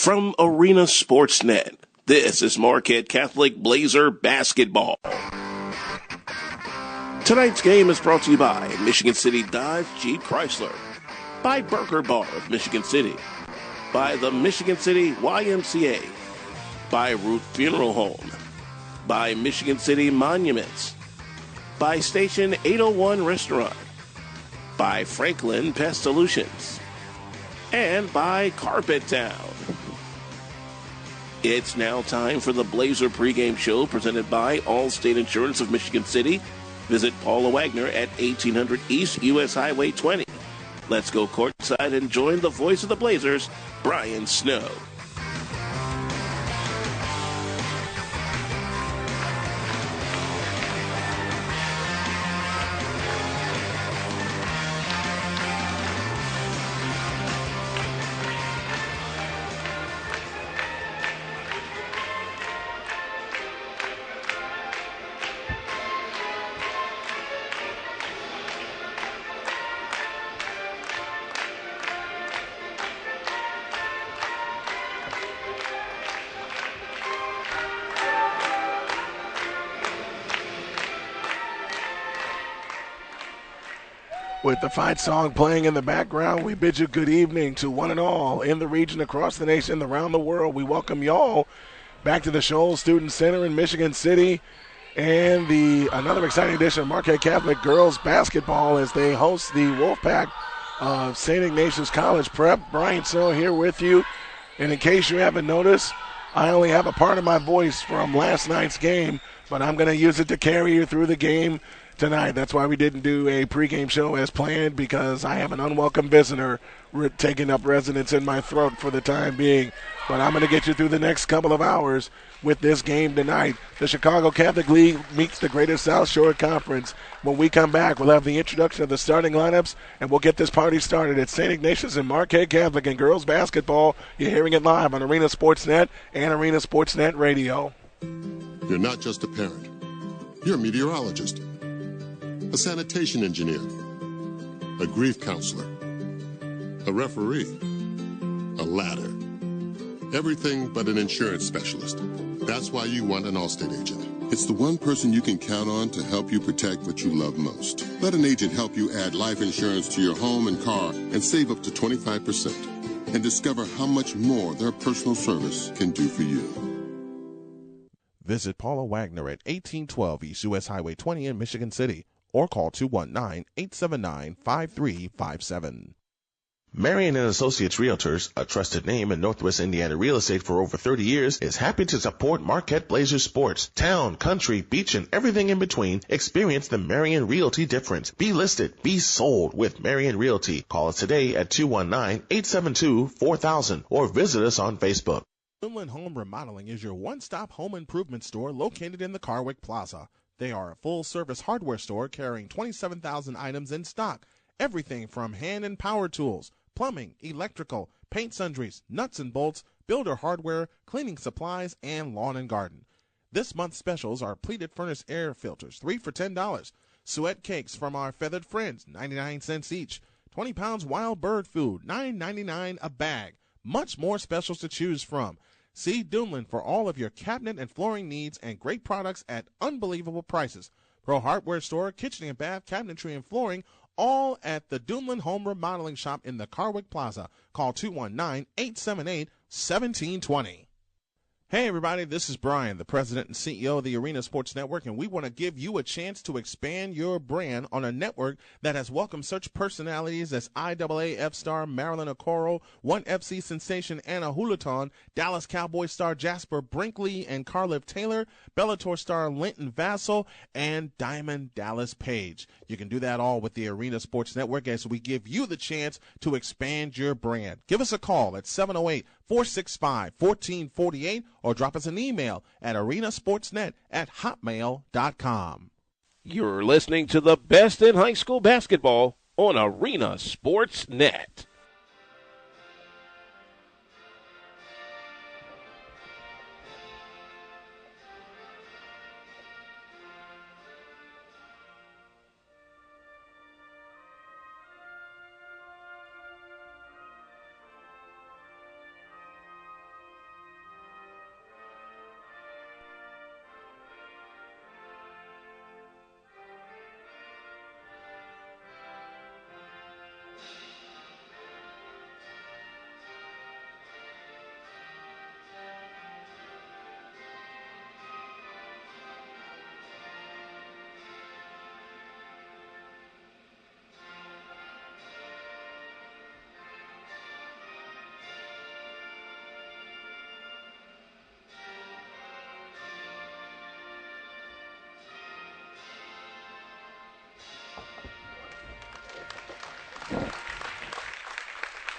From Arena Sportsnet, this is Marquette Catholic Blazer basketball. Tonight's game is brought to you by Michigan City Dodge Jeep Chrysler, by Burger Bar of Michigan City, by the Michigan City YMCA, by Ruth Funeral Home, by Michigan City Monuments, by Station 801 Restaurant, by Franklin Pest Solutions, and by Carpet Town. It's now time for the Blazer pregame show presented by Allstate Insurance of Michigan City. Visit Paula Wagner at 1800 East US Highway 20. Let's go courtside and join the voice of the Blazers, Brian Snow. With the fight song playing in the background, we bid you good evening to one and all in the region, across the nation, around the world. We welcome y'all back to the Shoals Student Center in Michigan City and another exciting edition of Marquette Catholic girls basketball as they host the Wolfpack of St. Ignatius College Prep. Brian Snow here with you. And in case you haven't noticed, I only have a part of my voice from last night's game, but I'm going to use it to carry you through the game tonight. That's why we didn't do a pregame show as planned, because I have an unwelcome visitor taking up residence in my throat for the time being. But I'm going to get you through the next couple of hours with this game tonight. The Chicago Catholic League meets the Greater South Shore Conference. When we come back, we'll have the introduction of the starting lineups, and we'll get this party started at St. Ignatius and Marquette Catholic in girls basketball. You're hearing it live on Arena Sportsnet and Arena Sportsnet Radio. You're not just a parent. You're a meteorologist, a sanitation engineer, a grief counselor, a referee, a ladder. Everything but an insurance specialist. That's why you want an Allstate agent. It's the one person you can count on to help you protect what you love most. Let an agent help you add life insurance to your home and car and save up to 25%. And discover how much more their personal service can do for you. Visit Paula Wagner at 1812 East US Highway 20 in Michigan City, or call 219-879-5357. Marion & Associates Realtors, a trusted name in Northwest Indiana real estate for over 30 years, is happy to support Marquette Blazers sports. Town, country, beach, and everything in between. Experience the Marion Realty difference. Be listed, be sold with Marion Realty. Call us today at 219-872-4000 or visit us on Facebook. Duneland Home Remodeling is your one-stop home improvement store located in the Carwick Plaza. They are a full-service hardware store carrying 27,000 items in stock. Everything from hand and power tools, plumbing, electrical, paint sundries, nuts and bolts, builder hardware, cleaning supplies, and lawn and garden. This month's specials are pleated furnace air filters, 3 for $10. Suet cakes from our feathered friends, 99 cents each. 20 pounds wild bird food, $9.99 a bag. Much more specials to choose from. See Duneland for all of your cabinet and flooring needs and great products at unbelievable prices. Pro Hardware Store, kitchen and bath, cabinetry and flooring, all at the Duneland Home Remodeling Shop in the Carwick Plaza. Call 219-878-1720. Hey everybody, this is Brian, the president and CEO of the Arena Sports Network, and we want to give you a chance to expand your brand on a network that has welcomed such personalities as IAAF star Marilyn Okoro, 1FC sensation Anna Hulaton, Dallas Cowboy star Jasper Brinkley and Carliv Taylor, Bellator star Linton Vassell, and Diamond Dallas Page. You can do that all with the Arena Sports Network as we give you the chance to expand your brand. Give us a call at 708-465-1448 or drop us an email at arenasportsnet@hotmail.com. You're listening to the best in high school basketball on Arena Sports Net.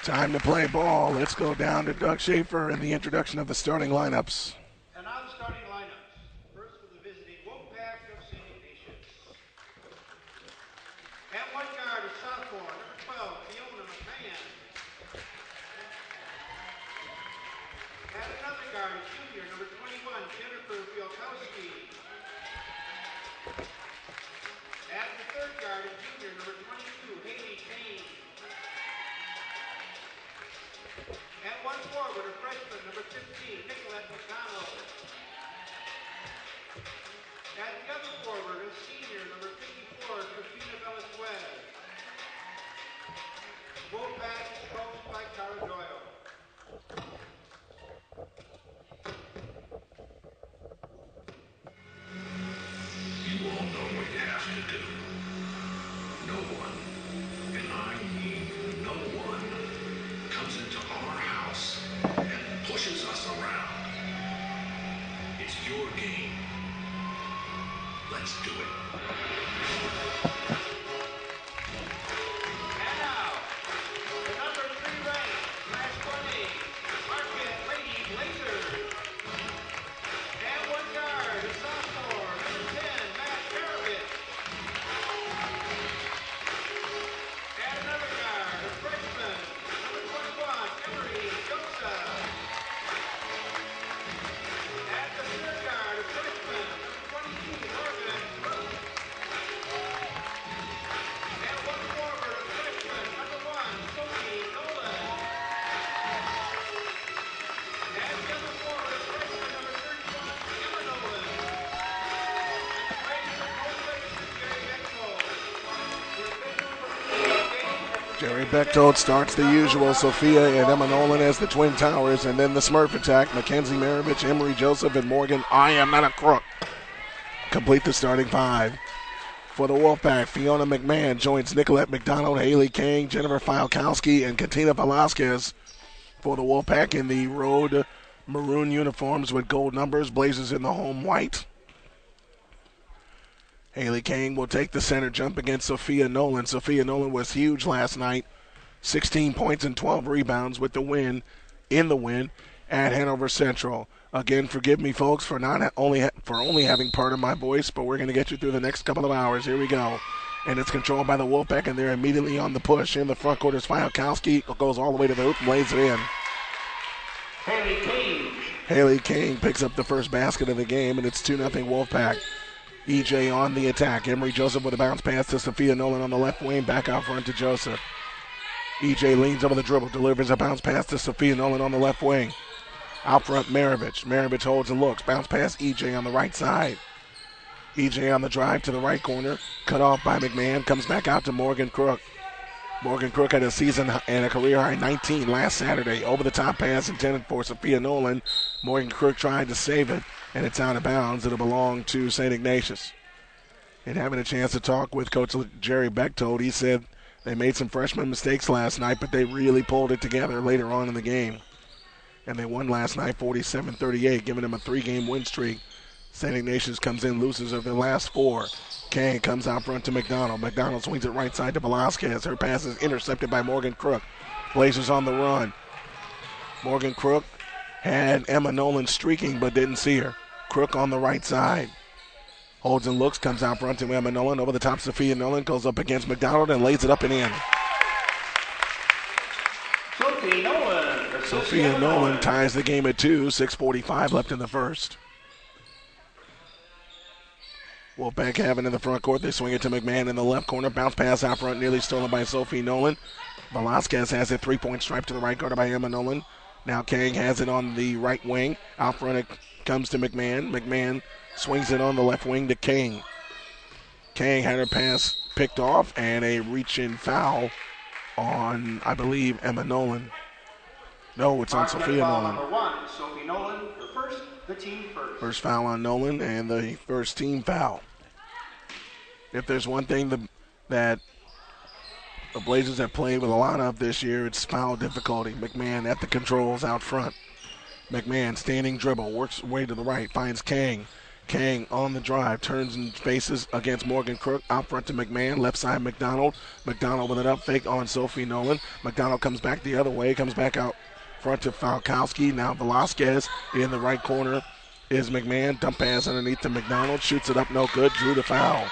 Time to play ball. Let's go down to Doug Schaefer and the introduction of the starting lineups. And now the starting lineups. First for the visiting Wolfpack of St. Ignatius. At one guard is sophomore, number 12, Fiona McMahon. At another guard is junior, number 21, Jennifer Fielkowski. At the third guard is junior, number 22, Haley Kane. At one forward, a freshman, number 15, Nicolette McDonald. At the other forward, a senior, number 54, Christina Velasquez. Wolfpack is coached by Cara Doyle. You all know what you have to do. No one, and I mean no one, comes into our house and pushes us around. It's your game. Let's do it. And now, the number 3 ranked, class 1A, Marquette Lady Blazers. And one guard, a sophomore, number 10, Matt Garavich. And another guard, a freshman, number 21, Emery Joseph. And the third guard, a freshman, number 22, Morgan Brooks. And one forward, a freshman, number 1, Sophie Nolan. And the other forward, a freshman, number 31, Emma Nolan. And the Blazers are coached by Jerry Bechtold. Jerry Bechtold starts the usual, Sophia and Emma Nolan as the Twin Towers, and then the Smurf attack, Mackenzie Maravich, Emery Joseph, and Morgan, I am not a crook. Complete the starting 5. For the Wolfpack, Fiona McMahon joins Nicolette McDonald, Haley King, Jennifer Fialkowski, and Katina Velasquez. For the Wolfpack in the road maroon uniforms with gold numbers, Blazers in the home white. Haley King will take the center jump against Sophia Nolan. Sophia Nolan was huge last night. 16 points and 12 rebounds with the win, at Hanover Central. Again, forgive me, folks, for only having part of my voice, but we're going to get you through the next couple of hours. Here we go. And it's controlled by the Wolfpack, and they're immediately on the push. In the front court is Fialkowski, goes all the way to the hoop and lays it in. Haley King picks up the first basket of the game, and it's 2-0 Wolfpack. EJ on the attack. Emery Joseph with a bounce pass to Sophia Nolan on the left wing. Back out front to Joseph. EJ leans over the dribble. Delivers a bounce pass to Sophia Nolan on the left wing. Out front, Maravich. Maravich holds and looks. Bounce pass, EJ on the right side. EJ on the drive to the right corner. Cut off by McMahon. Comes back out to Morgan Crook. Morgan Crook had a season and a career high 19 last Saturday. Over the top pass intended for Sophia Nolan. Morgan Crook tried to save it, and it's out of bounds. It'll belong to St. Ignatius. And having a chance to talk with Coach Jerry Bechtold, he said they made some freshman mistakes last night, but they really pulled it together later on in the game. And they won last night 47-38, giving them a 3-game win streak. St. Ignatius comes in, loses of their last 4. Kane comes out front to McDonald. McDonald swings it right side to Velasquez. Her pass is intercepted by Morgan Crook. Blazers on the run. Morgan Crook had Emma Nolan streaking but didn't see her. Crook on the right side. Holds and looks, comes out front to Emma Nolan. Over the top, Sophia Nolan goes up against McDonald and lays it up and in. Sophia Nolan ties the game at 2. 6:45 left in the first. Wolfpack have it in the front court. They swing it to McMahon in the left corner. Bounce pass out front, nearly stolen by Sophie Nolan. Velasquez has it. 3-point stripe to the right, guarded by Emma Nolan. Now Kang has it on the right wing. Out front it comes to McMahon. McMahon swings it on the left wing to Kang. Kang had her pass picked off and a reach-in foul on, I believe, Emma Nolan. No, it's on Sophia Nolan. Number 1, Sophie Nolan, her first, the team first. First foul on Nolan and the first team foul. If there's one thing that the Blazers have played with a lot of this year, it's foul difficulty. McMahon at the controls out front. McMahon standing dribble, works way to the right, finds Kang. Kang on the drive, turns and faces against Morgan Crook. Out front to McMahon, left side McDonald. McDonald with an up fake on Sophie Nolan. McDonald comes back the other way, comes back out front to Falkowski. Now Velasquez in the right corner is McMahon. Dump pass underneath to McDonald. Shoots it up, no good. Drew the foul.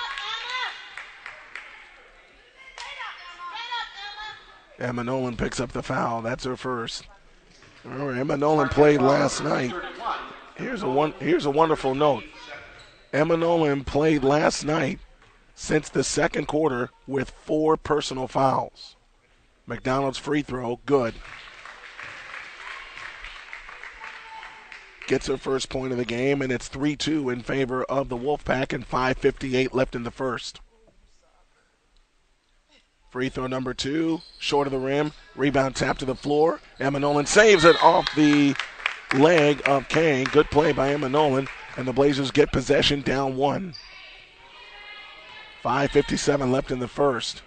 Emma Nolan picks up the foul. That's her first. All right, Emma Nolan played last night. Here's a wonderful note. Emma Nolan played last night since the second quarter with 4 personal fouls. McDonald's free throw, good. Gets her first point of the game, and it's 3-2 in favor of the Wolfpack and 5:58 left in the first. Free throw number 2, short of the rim. Rebound tap to the floor. Emma Nolan saves it off the leg of Kang. Good play by Emma Nolan, and the Blazers get possession down 1. 5:57 left in the first.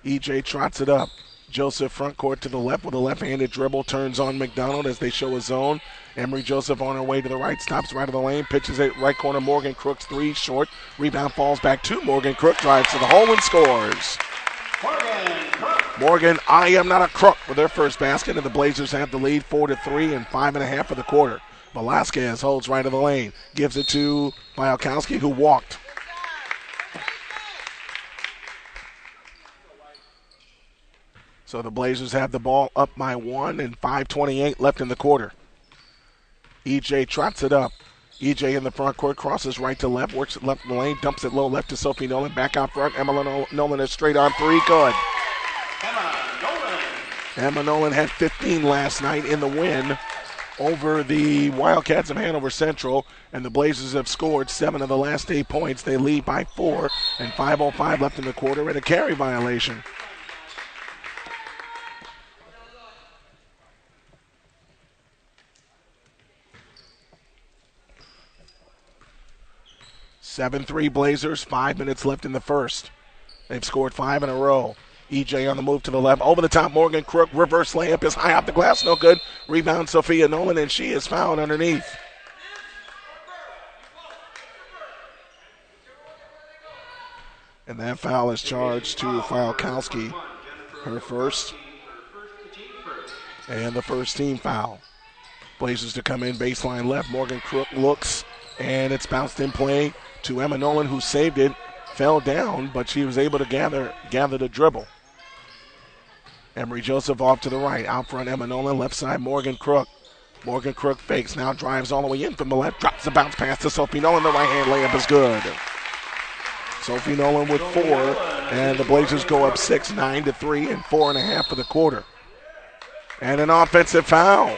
EJ trots it up. Joseph front court to the left with a left-handed dribble, turns on McDonald as they show a zone. Emery Joseph on her way to the right, stops right of the lane, pitches it right corner. Morgan Crook's 3 short. Rebound falls back to Morgan Crook, drives to the hole and scores. Morgan, I am not a crook, with their first basket, and the Blazers have the lead 4-3 and 5.5 of the quarter. Velasquez holds right of the lane, gives it to Falkowski, who walked. So the Blazers have the ball up by 1 and 5:28 left in the quarter. EJ trots it up. EJ in the front court, crosses right to left, works it left of the lane, dumps it low left to Sophie Nolan, back out front. Emma Nolan is straight on 3, good. Emma Nolan had 15 last night in the win over the Wildcats of Hanover Central, and the Blazers have scored 7 of the last 8 points. They lead by 4, and 5:05 left in the quarter, and a carry violation. (7-3) Blazers, 5 minutes left in the first. They've scored 5 in a row. EJ on the move to the left. Over the top, Morgan Crook. Reverse layup is high off the glass. No good. Rebound, Sophia Nolan, and she is fouled underneath. And that foul is charged to Falkowski. Her first. And the first team foul. Blazers to come in baseline left. Morgan Crook looks, and it's bounced in play to Emma Nolan, who saved it. Fell down, but she was able to gather the dribble. Emery Joseph off to the right. Out front, Emma Nolan. Left side, Morgan Crook. Morgan Crook fakes, now drives all the way in from the left. Drops the bounce pass to Sophie Nolan. The right-hand layup is good. Sophie Nolan with 4, and the Blazers go up 6, 9-3, and 4.5 for the quarter. And an offensive foul.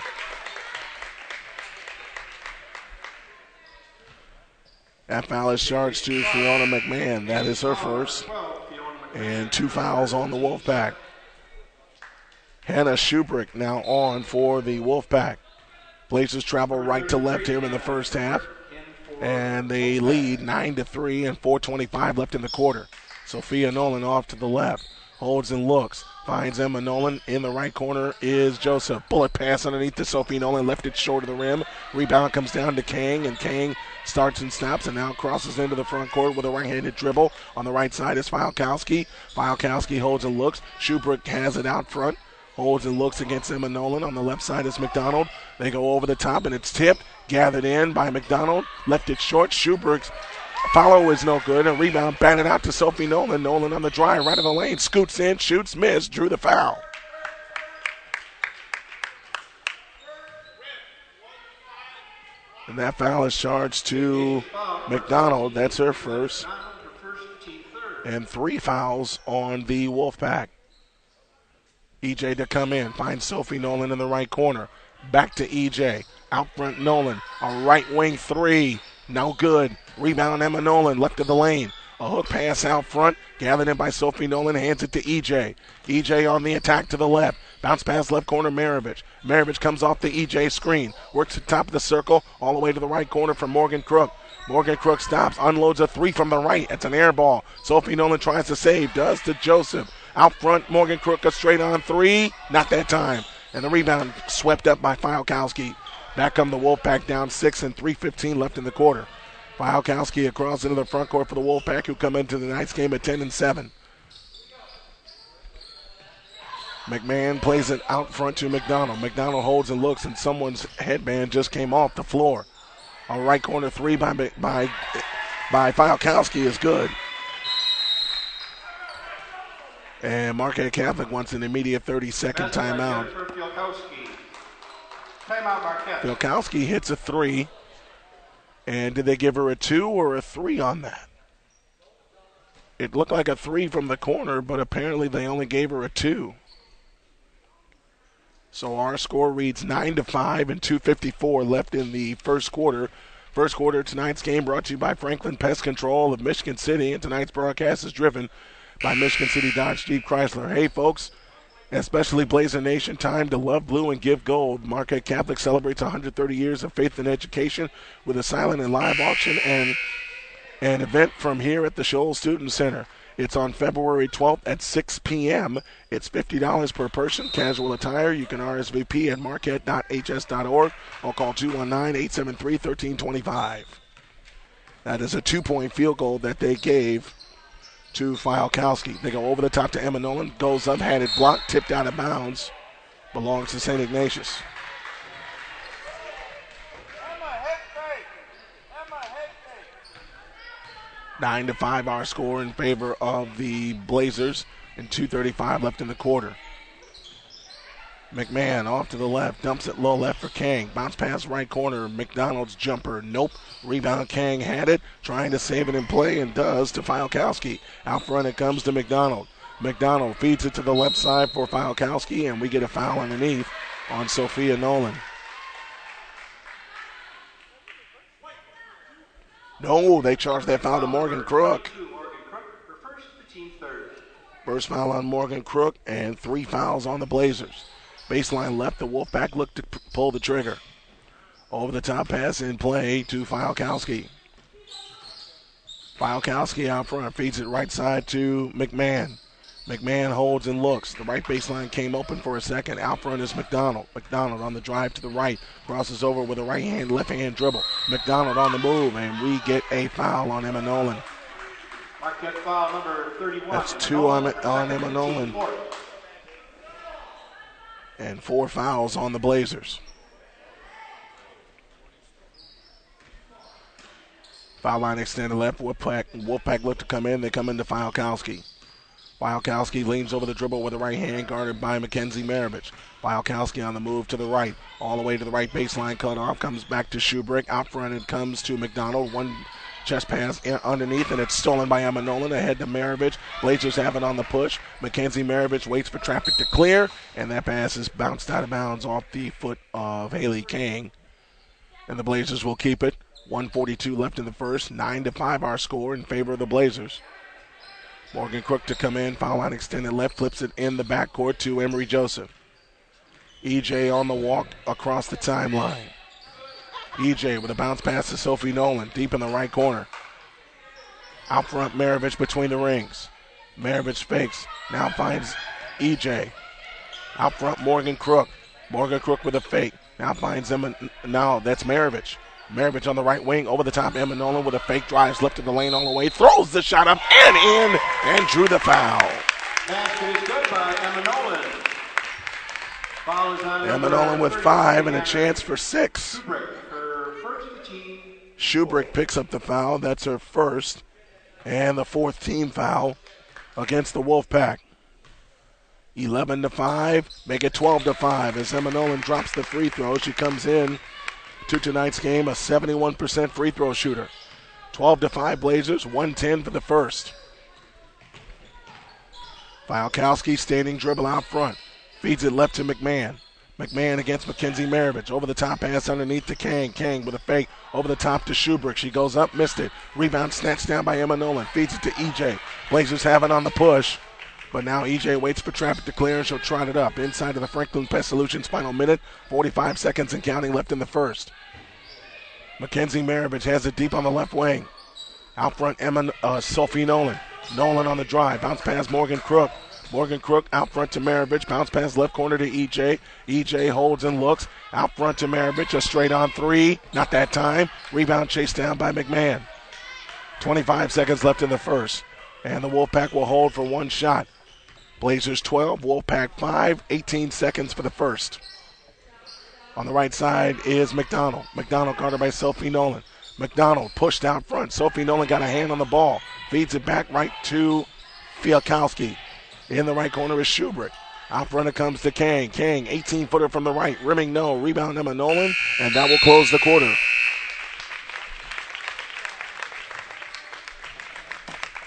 That foul is charged to Fiona McMahon. That is her first. And 2 fouls on the Wolfpack. Hannah Schubrick now on for the Wolfpack. Blazers travel right to left here in the first half. And they lead 9-3 and 4:25 left in the quarter. Sophia Nolan off to the left. Holds and looks. Finds Emma Nolan. In the right corner is Joseph. Bullet pass underneath to Sophie Nolan. Left it short of the rim. Rebound comes down to Kang, and Kang starts and stops and now crosses into the front court with a right-handed dribble. On the right side is Falkowski. Falkowski holds and looks. Schubrick has it out front. Holds and looks against Emma Nolan. On the left side is McDonald. They go over the top, and it's tipped. Gathered in by McDonald. Left it short. Schubrick's follow is no good. A rebound batted out to Sophie Nolan. Nolan on the drive, right of the lane. Scoots in, shoots, missed, drew the foul. And that foul is charged to McDonald. That's her first. And 3 fouls on the Wolfpack. EJ to come in. Finds Sophie Nolan in the right corner. Back to EJ. Out front Nolan. A right wing 3. No good. Rebound Emma Nolan. Left of the lane. A hook pass out front. Gathered in by Sophie Nolan. Hands it to EJ. EJ on the attack to the left. Bounce pass left corner Maravich. Maravich comes off the EJ screen. Works the top of the circle. All the way to the right corner from Morgan Crook. Morgan Crook stops. Unloads a 3 from the right. It's an air ball. Sophie Nolan tries to save. Does to Joseph. Out front, Morgan Crook a straight on 3. Not that time. And the rebound swept up by Falkowski. Back come the Wolfpack down 6 and 3:15 left in the quarter. Fialkowski across into the front court for the Wolfpack, who come into tonight's game at 10-7. McMahon plays it out front to McDonald. McDonald holds and looks, and someone's headband just came off the floor. A right corner three by Fialkowski is good. And Marquette Catholic wants an immediate 30-second timeout. Timeout, Marquette. Fialkowski hits a three. And did they give her a 2 or a 3 on that? It looked like a 3 from the corner, but apparently they only gave her a 2. So our score reads 9-5 and 2:54 left in the first quarter. First quarter of tonight's game brought to you by Franklin Pest Control of Michigan City, and tonight's broadcast is driven by Michigan City Dodge Jeep Chrysler. Hey, folks, especially Blazer Nation, time to love blue and give gold. Marquette Catholic celebrates 130 years of faith and education with a silent and live auction and an event from here at the Shoals Student Center. It's on February 12th at 6 p.m. It's $50 per person. Casual attire. You can RSVP at marquette.hs.org or call 219-873-1325. That is a 2-point field goal that they gave to Fialkowski. They go over the top to Emma Nolan. Goes up, had it blocked, tipped out of bounds. Belongs to St. Ignatius. 9-5 our score in favor of the Blazers, and 2:35 left in the quarter. McMahon off to the left, dumps it low left for Kang. Bounce pass right corner, McDonald's jumper, nope. Rebound, Kang had it, trying to save it in play, and does to Fialkowski. Out front it comes to McDonald. McDonald feeds it to the left side for Fialkowski, and we get a foul underneath on Sophia Nolan. No, they charged that foul to Morgan Crook. First foul on Morgan Crook, and 3 fouls on the Blazers. Baseline left, the Wolfpack looked to pull the trigger. Over the top pass in play to Fialkowski. Fialkowski out front, feeds it right side to McMahon. McMahon holds and looks. The right baseline came open for a second. Out front is McDonald. McDonald on the drive to the right. Crosses over with a right hand, left hand dribble. McDonald on the move, and we get a foul on Emma Nolan. Marquette foul number 31. That's 2 on Emma Nolan. And 4 fouls on the Blazers. Foul line extended left. Wolfpack look to come in. They come into Fialkowski. Fialkowski leans over the dribble with the right hand, guarded by Mackenzie Maravich. Fialkowski on the move to the right, all the way to the right baseline, cut off, comes back to Shubrick. Out front it comes to McDonald. One chest pass underneath, and it's stolen by Emma Nolan. Ahead to Maravich. Blazers have it on the push. Mackenzie Maravich waits for traffic to clear, and that pass is bounced out of bounds off the foot of Haley Kang. And the Blazers will keep it. 1:42 left in the first. 9-5 our score in favor of the Blazers. Morgan Crook to come in, foul line extended left, flips it in the backcourt to Emery Joseph. EJ on the walk across the timeline. EJ with a bounce pass to Sophie Nolan, deep in the right corner. Out front, Maravich between the rings. Maravich fakes, now finds EJ. Out front, Morgan Crook. Morgan Crook with a fake, now finds Emma, now that's Maravich. Maravich on the right wing, over the top, Emma Nolan with a fake, drives left of the lane all the way, throws the shot up and in, and drew the foul. Basket is good by Emma Nolan. Foul is on Emma Nolan with 5 and a chance for 6. Her first team. Shubrick picks up the foul, that's her first, and the 4th team foul against the Wolfpack. 11-5, make it 12-5 as Emma Nolan drops the free throw. She comes in to tonight's game, a 71% free throw shooter. 12-5 Blazers, 110 for the first. Fialkowski standing dribble out front. Feeds it left to McMahon. McMahon against Mackenzie Maravich. Over the top pass underneath to Kang. Kang with a fake. Over the top to Shubrick. She goes up, missed it. Rebound snatched down by Emma Nolan. Feeds it to EJ. Blazers have it on the push. But now EJ waits for traffic to clear, and she'll trot it up. Inside of the Franklin Pest Solutions final minute. 45 seconds and counting left in the first. Mackenzie Maravich has it deep on the left wing. Out front, Sophie Nolan. Nolan on the drive. Bounce pass Morgan Crook. Morgan Crook out front to Maravich. Bounce pass left corner to EJ. EJ holds and looks. Out front to Maravich. A straight on three. Not that time. Rebound chased down by McMahon. 25 seconds left in the first. And the Wolfpack will hold for one shot. Blazers 12, Wolfpack 5. 18 seconds for the first. On the right side is McDonald. McDonald guarded by Sophie Nolan. McDonald pushed out front. Sophie Nolan got a hand on the ball. Feeds it back right to Fialkowski. In the right corner is Schubert. Out front it comes to Kang. Kang, 18-footer from the right. Rimming no. Rebound Emma Nolan. And that will close the quarter.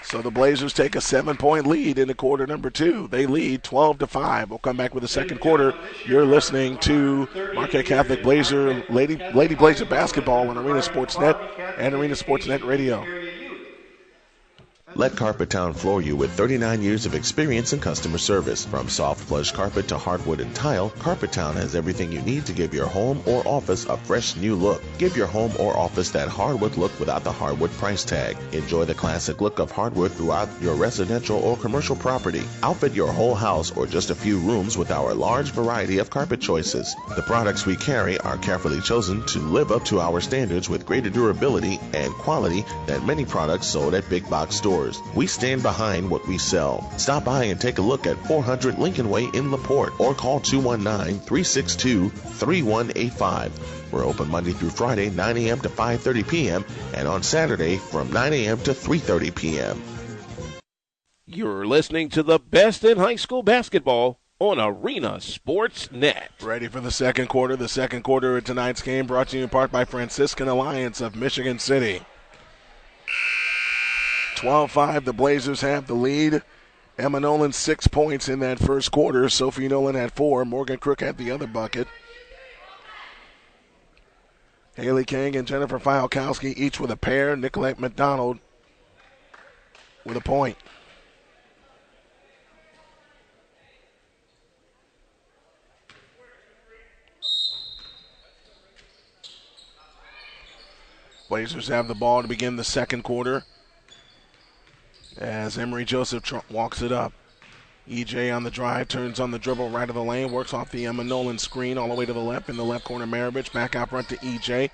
So the Blazers take a 7-point lead in the quarter number 2. They lead 12-5. We'll come back with the second quarter. You're listening to Marquette Catholic Blazer, Lady Blazer basketball on Arena Sports Net and Arena Sports Net Radio. Let Carpet Town floor you with 39 years of experience in customer service. From soft plush carpet to hardwood and tile, Carpet Town has everything you need to give your home or office a fresh new look. Give your home or office that hardwood look without the hardwood price tag. Enjoy the classic look of hardwood throughout your residential or commercial property. Outfit your whole house or just a few rooms with our large variety of carpet choices. The products we carry are carefully chosen to live up to our standards with greater durability and quality than many products sold at big box stores. We stand behind what we sell. Stop by and take a look at 400 Lincoln Way in LaPorte or call 219-362-3185. We're open Monday through Friday, 9 a.m. to 5:30 p.m. and on Saturday from 9 a.m. to 3:30 p.m. You're listening to the best in high school basketball on Arena Sports Net. Ready for the second quarter. The second quarter of tonight's game brought to you in part by Franciscan Alliance of Michigan City. 12-5, the Blazers have the lead. Emma Nolan 6 points in that first quarter. Sophie Nolan had 4. Morgan Crook had the other bucket. Haley Kang and Jennifer Fialkowski each with a pair. Nicolette McDonald with a point. Blazers have the ball to begin the second quarter as Emery Joseph walks it up. EJ on the drive, turns on the dribble right of the lane, works off the Emma Nolan screen all the way to the left. In the left corner, Maravich back out front to EJ.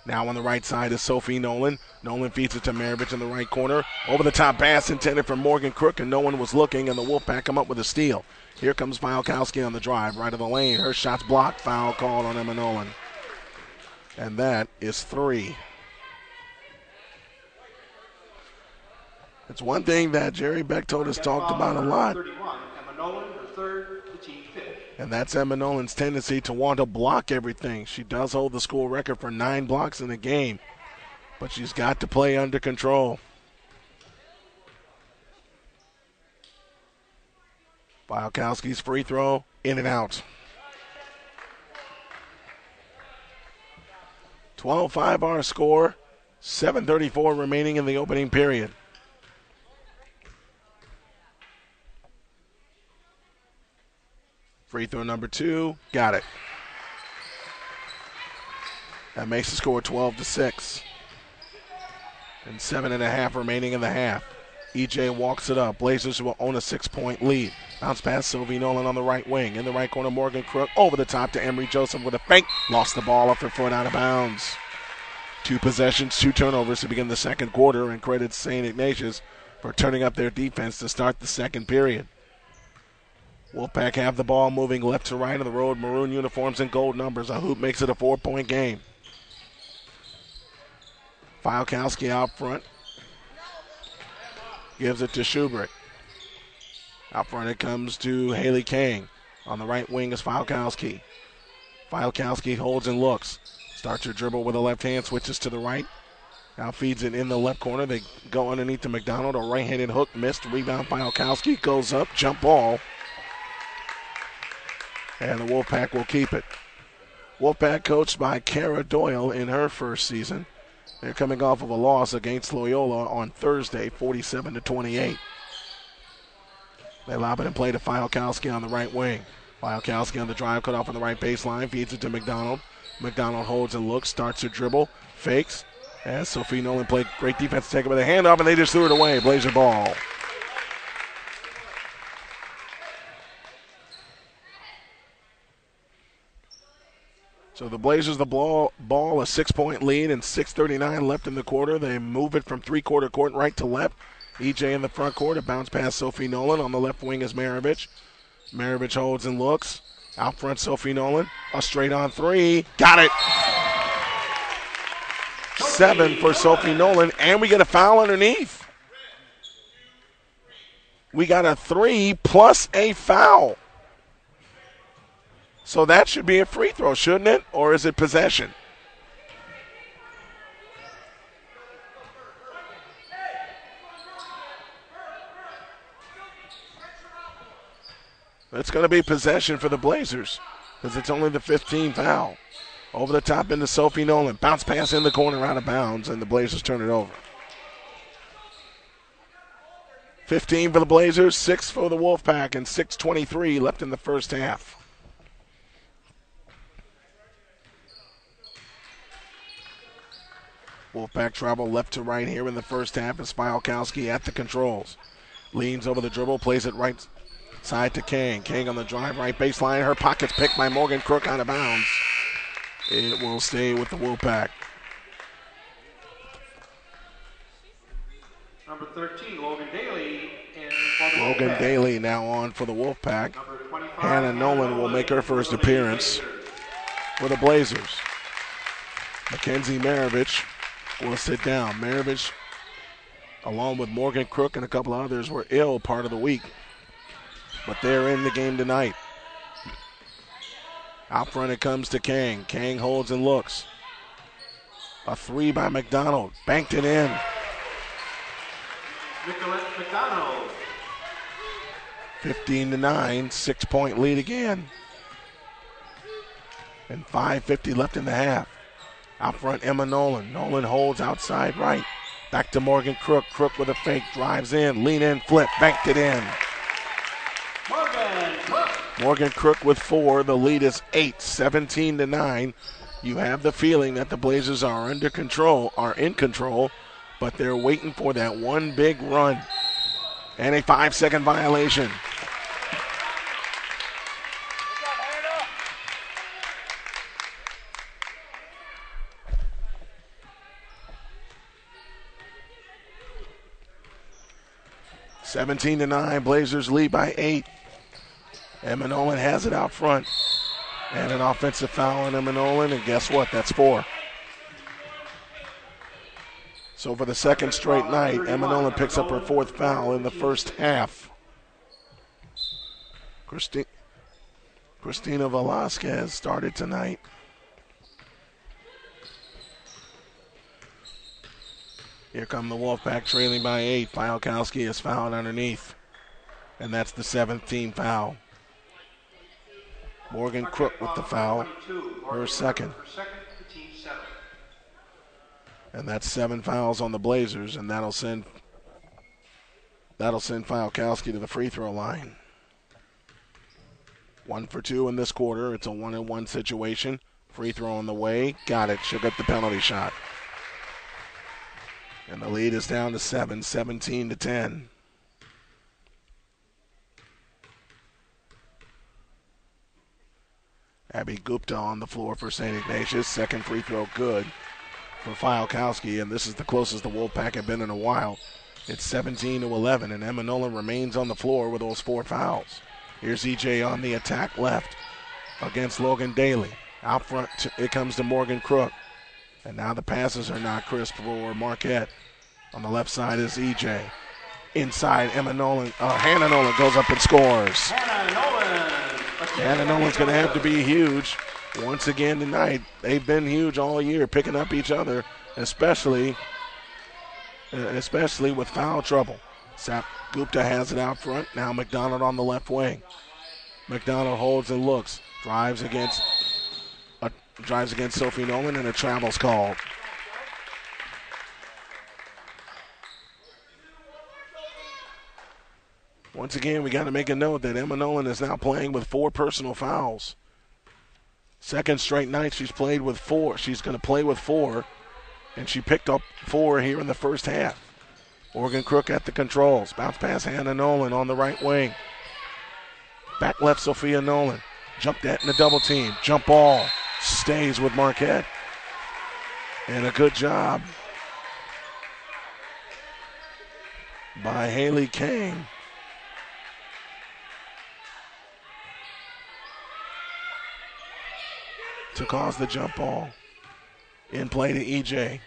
Now on the right side is Sophie Nolan. Nolan feeds it to Maravich in the right corner. Over the top pass intended for Morgan Crook, and no one was looking, and the Wolfpack come up with a steal. Here comes Fialkowski on the drive, right of the lane. Her shot's blocked, foul called on Emma Nolan. And that is 3. It's one thing that Jerry Bechtold has talked about a lot. And that's Emma Nolan's tendency to want to block everything. She does hold the school record for 9 blocks in a game, but she's got to play under control. Fialkowski's free throw, in and out. 12-5 our score, 7:34 remaining in the opening period. Free throw number 2, got it. That makes the score 12-6. And 7.5 remaining in the half. EJ walks it up. Blazers will own a 6-point lead. Bounce pass, Sophie Nolan on the right wing. In the right corner, Morgan Crook over the top to Emery Joseph with a fake. Lost the ball off her foot out of bounds. 2 possessions, 2 turnovers to begin the second quarter, and credits St. Ignatius for turning up their defense to start the second period. Wolfpack have the ball moving left to right on the road. Maroon uniforms and gold numbers. A hoop makes it a 4-point game. Fialkowski out front. Gives it to Schubert. Out front it comes to Haley Kang. On the right wing is Fialkowski. Fialkowski holds and looks. Starts her dribble with a left hand. Switches to the right. Now feeds it in the left corner. They go underneath to McDonald. A right-handed hook missed. Rebound Fialkowski. Goes up. Jump ball. And the Wolfpack will keep it. Wolfpack coached by Kara Doyle in her first season. They're coming off of a loss against Loyola on Thursday, 47-28. They lob it and play to Fialkowski on the right wing. Fialkowski on the drive, cut off on the right baseline, feeds it to McDonald. McDonald holds and looks, starts her dribble, fakes. As Sophie Nolan played great defense to take it with a handoff, and they just threw it away. Blazer ball. So the Blazers, the ball a 6-point lead and 6:39 left in the quarter. They move it from three-quarter court right to left. EJ in the front court, a bounce past Sophie Nolan. On the left wing is Maravich. Maravich holds and looks. Out front, Sophie Nolan. A straight-on three. Got it. 7 for Sophie Nolan, and we get a foul underneath. We got a 3 plus a foul. So that should be a free throw, shouldn't it? Or is it possession? It's going to be possession for the Blazers because it's only the 15th foul. Over the top into Sophie Nolan. Bounce pass in the corner out of bounds, and the Blazers turn it over. 15 for the Blazers, 6 for the Wolfpack, and 6:23 left in the first half. Wolfpack travel left to right here in the first half as Spyalkowski at the controls. Leans over the dribble, plays it right side to King. King on the drive, right baseline. Her pocket's picked by Morgan Crook out of bounds. It will stay with the Wolfpack. Number 13, Logan Daly. And Logan Wolfpack. Daly now on for the Wolfpack. Number 25, Hannah Nolan will make her first appearance for the Blazers. Mackenzie Maravich will sit down. Maravich, along with Morgan Crook and a couple others, were ill part of the week. But they're in the game tonight. Out front it comes to Kang. Kang holds and looks. A 3 by McDonald. Banked it in. Nicolette McDonald. 15-9. 6-point lead again. And 5:50 left in the half. Out front, Emma Nolan. Nolan holds outside right. Back to Morgan Crook. Crook with a fake. Drives in. Lean in. Flip. Banked it in. Morgan Crook. Morgan Crook with 4. The lead is 8. 17-9. You have the feeling that the Blazers are in control, but they're waiting for that one big run. And a 5-second violation. Seventeen to 9, Blazers lead by 8. Emma Nolan has it out front. And an offensive foul on Emma Nolan, and guess what? That's 4. So for the second straight night, Emma Nolan picks up her 4th foul in the first half. Christina Velasquez started tonight. Here come the Wolfpack trailing by 8. Fialkowski is fouled underneath. And that's the 17th foul. Morgan Crook with the foul, her second. And that's 7 fouls on the Blazers, and that'll send Fialkowski to the free throw line. 1 for 2 in this quarter. It's a 1-and-1 situation. Free throw on the way. Got it. She'll get the penalty shot. And the lead is down to 7, 17-10. Abby Gupta on the floor for St. Ignatius. Second free throw good for Fialkowski, and this is the closest the Wolfpack have been in a while. It's 17-11, and Emma Nolan remains on the floor with those 4 fouls. Here's EJ on the attack left against Logan Daly. Out front, it comes to Morgan Crook. And now the passes are not crisp for Marquette. On the left side is EJ. Inside, Hannah Nolan goes up and scores. Hannah Nolan's going to have to be huge once again tonight. They've been huge all year, picking up each other, especially with foul trouble. Gupta has it out front. Now McDonald on the left wing. McDonald holds and looks. Drives against Sophie Nolan, and a travel's called. Once again, we got to make a note that Emma Nolan is now playing with 4 personal fouls. Second straight night she's played with 4. She's going to play with 4, and she picked up 4 here in the first half. Morgan Crook at the controls. Bounce pass Hannah Nolan on the right wing. Back left Sophia Nolan. Jumped that in the double team. Jump ball. stays with Marquette. And a good job by Haley Kang. To cause the jump ball. In play to EJ.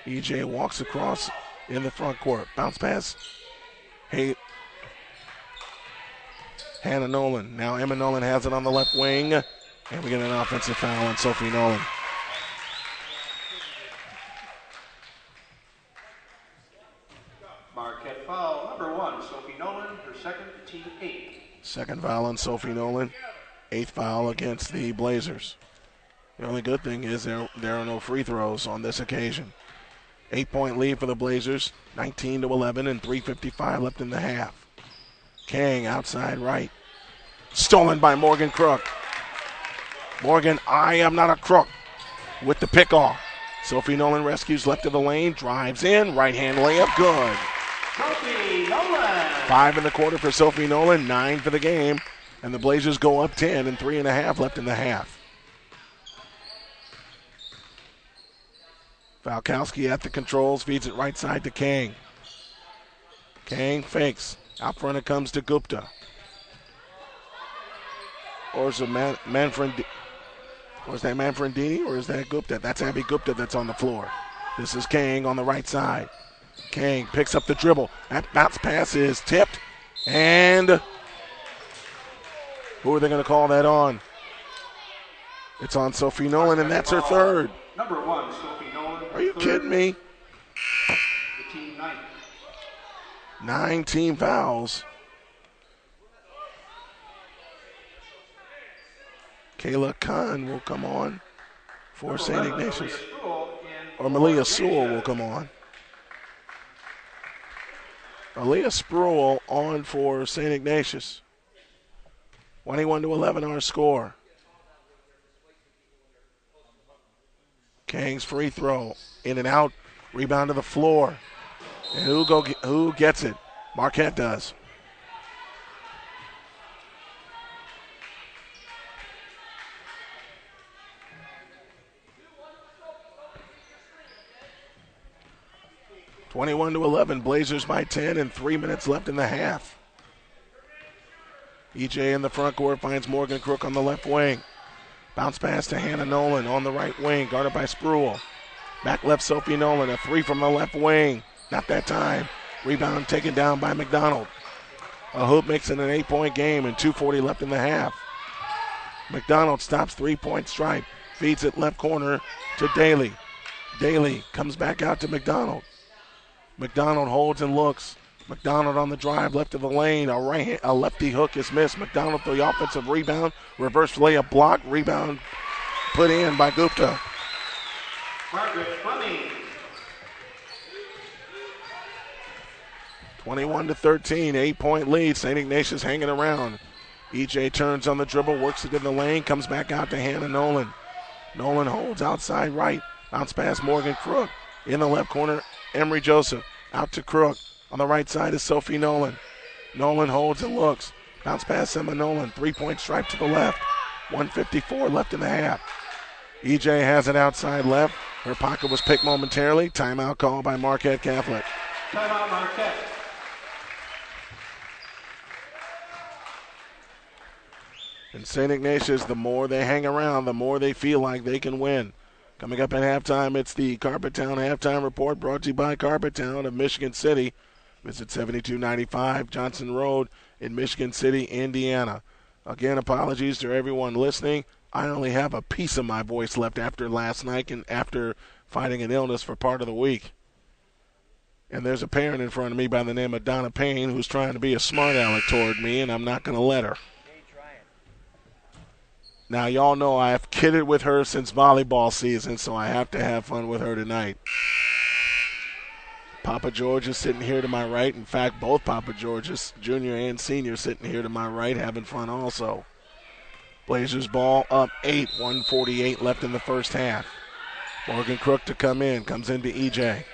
EJ walks across in the front court. Bounce pass. Hannah Nolan. Now Emma Nolan has it on the left wing. And we get an offensive foul on Sophie Nolan. Marquette foul number 1, Sophie Nolan, her second, team 8. Second foul on Sophie Nolan. 8th foul against the Blazers. The only good thing is there are no free throws on this occasion. 8-point lead for the Blazers, 19-11, and 3:55 left in the half. Kang outside right. Stolen by Morgan Crook. Morgan, I am not a crook, with the pick-off. Sophie Nolan rescues left of the lane, drives in, right-hand layup, good. Sophie Nolan. 5 in the quarter for Sophie Nolan, 9 for the game, and the Blazers go up 10 and 3.5 left in the half. Falkowski at the controls, feeds it right side to Kang. Kang fakes. Out front it comes to Gupta. Or is it Manfredini, or is that Gupta? That's Abby Gupta that's on the floor. This is Kang on the right side. Kang picks up the dribble. That bounce pass is tipped. And who are they going to call that on? It's on Sophie Nolan, and that's her third. Number 1, Sophie Nolan. Are you kidding me? The team 9. 9 team fouls. Kayla Khan will come on for St. Ignatius. Or Malia Sewell will come on. Malia Sewell on for St. Ignatius. 21-11 our score. Kang's free throw. In and out. Rebound to the floor. And who gets it? Marquette does. (21-11). Blazers by 10 and 3 minutes left in the half. EJ in the front court finds Morgan Crook on the left wing. Bounce pass to Hannah Nolan on the right wing, guarded by Spruill. Back left, Sophie Nolan, a 3 from the left wing. Not that time. Rebound taken down by McDonald. A hoop makes it an 8-point game and 2:40 left in the half. McDonald stops 3-point stripe, feeds it left corner to Daly. Daly comes back out to McDonald. McDonald holds and looks. McDonald on the drive, left of the lane. A lefty hook is missed. McDonald for the offensive rebound. Reverse layup block. Rebound put in by Gupta. Margaret Fleming. 21-13, 8-point lead. St. Ignatius hanging around. EJ turns on the dribble, works it in the lane, comes back out to Hannah Nolan. Nolan holds outside right. Bounce past Morgan Crook. In the left corner, Emery Joseph. Out to Crook. On the right side is Sophie Nolan. Nolan holds and looks. Bounce past Emma Nolan. 3-point stripe to the left. 1:54 left in the half. EJ has it outside left. Her pocket was picked momentarily. Timeout called by Marquette Catholic. Timeout Marquette. And St. Ignatius, the more they hang around, the more they feel like they can win. Coming up at halftime, it's the Carpettown Halftime Report brought to you by Carpettown of Michigan City. Visit 7295 Johnson Road in Michigan City, Indiana. Again, apologies to everyone listening. I only have a piece of my voice left after last night and after fighting an illness for part of the week. And there's a parent in front of me by the name of Donna Payne who's trying to be a smart aleck toward me, and I'm not going to let her. Now, y'all know I have kidded with her since volleyball season, so I have to have fun with her tonight. Papa George is sitting here to my right. In fact, both Papa Georges, junior and senior, sitting here to my right, having fun also. Blazers ball up 8, 1:48 left in the first half. Morgan Crook to come in, comes into EJ.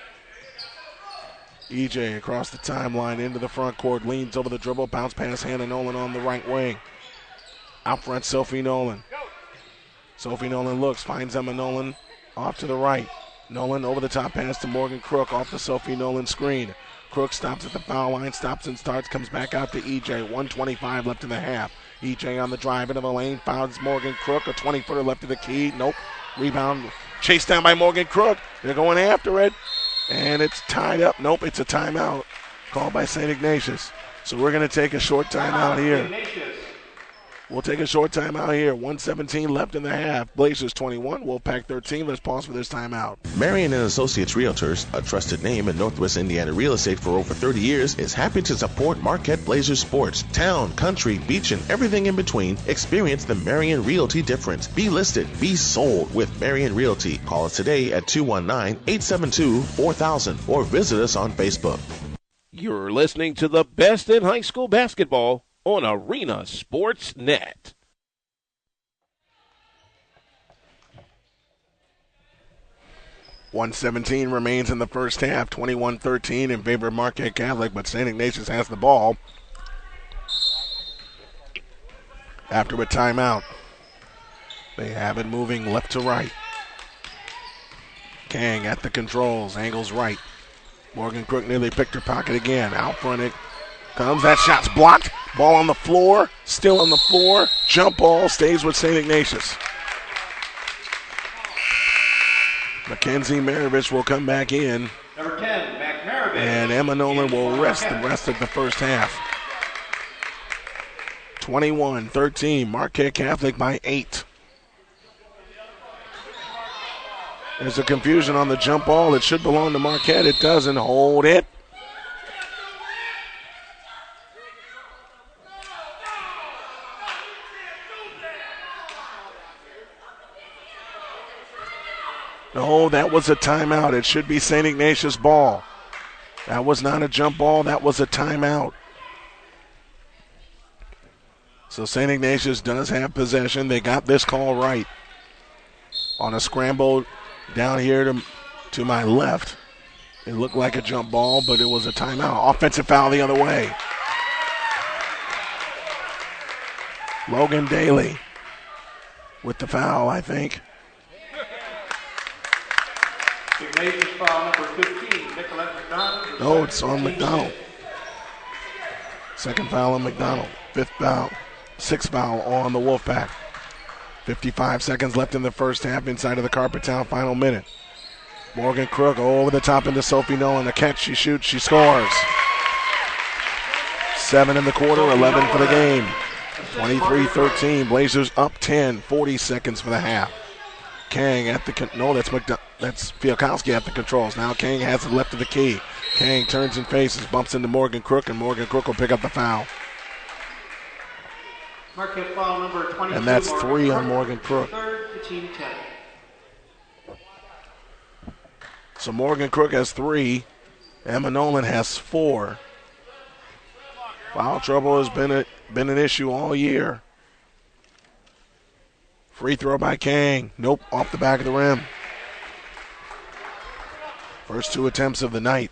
EJ across the timeline into the front court, leans over the dribble, bounce pass Hannah Nolan on the right wing. Out front, Sophie Nolan. Sophie Nolan looks, finds Emma Nolan off to the right. Nolan over the top pass to Morgan Crook off the Sophie Nolan screen. Crook stops at the foul line, stops and starts, comes back out to EJ. 1:25 left in the half. EJ on the drive into the lane, fouls Morgan Crook. A 20-footer left of the key. Nope. Rebound chased down by Morgan Crook. They're going after it, and it's tied up. Nope, it's a timeout called by St. Ignatius. So we're going to take a short timeout here. We'll take a short timeout here. 1:17 left in the half. Blazers 21, Wolfpack 13. Let's pause for this timeout. Marion and Associates Realtors, a trusted name in Northwest Indiana real estate for over 30 years, is happy to support Marquette Blazers sports, town, country, beach, and everything in between. Experience the Marion Realty difference. Be listed, be sold with Marion Realty. Call us today at 219-872-4000 or visit us on Facebook. You're listening to the best in high school basketball on Arena Sports Net. .117 remains in the first half, 21-13 in favor of Marquette Catholic, but St. Ignatius has the ball. After a timeout, they have it moving left to right. Kang at the controls, angles right. Morgan Crook nearly picked her pocket again. Out front it comes. That shot's blocked. Ball on the floor. Still on the floor. Jump ball stays with St. Ignatius. Mackenzie Maravich will come back in. Number 10, McMaravich. And Emma Nolan will rest the rest of the first half. 21-13. Marquette Catholic by 8. There's a confusion on the jump ball. It should belong to Marquette. It doesn't. Hold it. No, that was a timeout. It should be St. Ignatius ball. That was not a jump ball. That was a timeout. So St. Ignatius does have possession. They got this call right. On a scramble down here to my left. It looked like a jump ball, but it was a timeout. Offensive foul the other way. Logan Daly with the foul, I think. Ignatius foul number 15, Nicolette McDonald. No, it's on McDonald. Second foul on McDonald. Fifth foul, sixth foul on the Wolfpack. 55 seconds left in the first half inside of the Carpettown final minute. Morgan Crook over the top into Sophie Nolan. A catch, she shoots, she scores. 7 in the quarter, 11 for the game. 23-13, Blazers up 10, 40 seconds for the half. Kang at the, that's Fialkowski at the controls. Now Kang has it left of the key. Kang turns and faces, bumps into Morgan Crook, and Morgan Crook will pick up the foul. Marquette foul number 22. And that's 3 on Morgan Crook. Third to team 10. So Morgan Crook has 3. Emma Nolan has 4. Foul trouble has been an issue all year. Free throw by Kang. Nope, off the back of the rim. First 2 attempts of the night.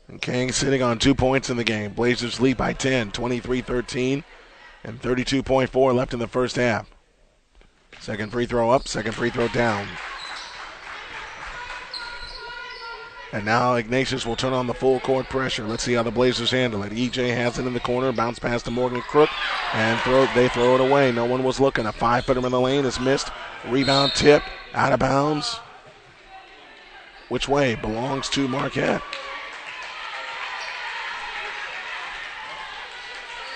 And Kang sitting on 2 points in the game. Blazers lead by 10, 23-13. And 32.4 left in the first half. Second free throw up, second free throw down. And now Ignatius will turn on the full court pressure. Let's see how the Blazers handle it. EJ has it in the corner, bounce pass to Morgan Crook, and they throw it away. No one was looking. A 5-footer in the lane is missed. Rebound tip, out of bounds. Which way? Belongs to Marquette.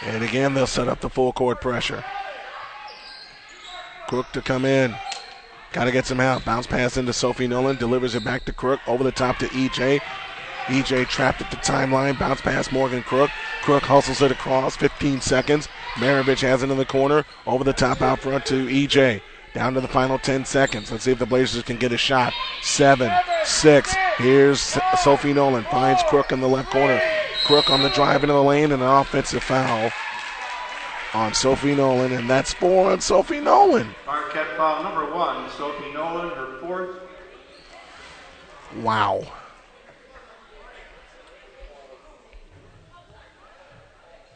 And again, they'll set up the full court pressure. Crook to come in. Got to get some help. Bounce pass into Sophie Nolan. Delivers it back to Crook. Over the top to EJ. EJ trapped at the timeline. Bounce pass Morgan Crook. Crook hustles it across. 15 seconds. Maravich has it in the corner. Over the top out front to EJ. Down to the final 10 seconds. Let's see if the Blazers can get a shot. 7, 6. Here's Sophie Nolan. Finds Crook in the left corner. Crook on the drive into the lane and an offensive foul on Sophie Nolan, and that's 4 on Sophie Nolan. Marquette foul number 1, Sophie Nolan, her 4th. Wow.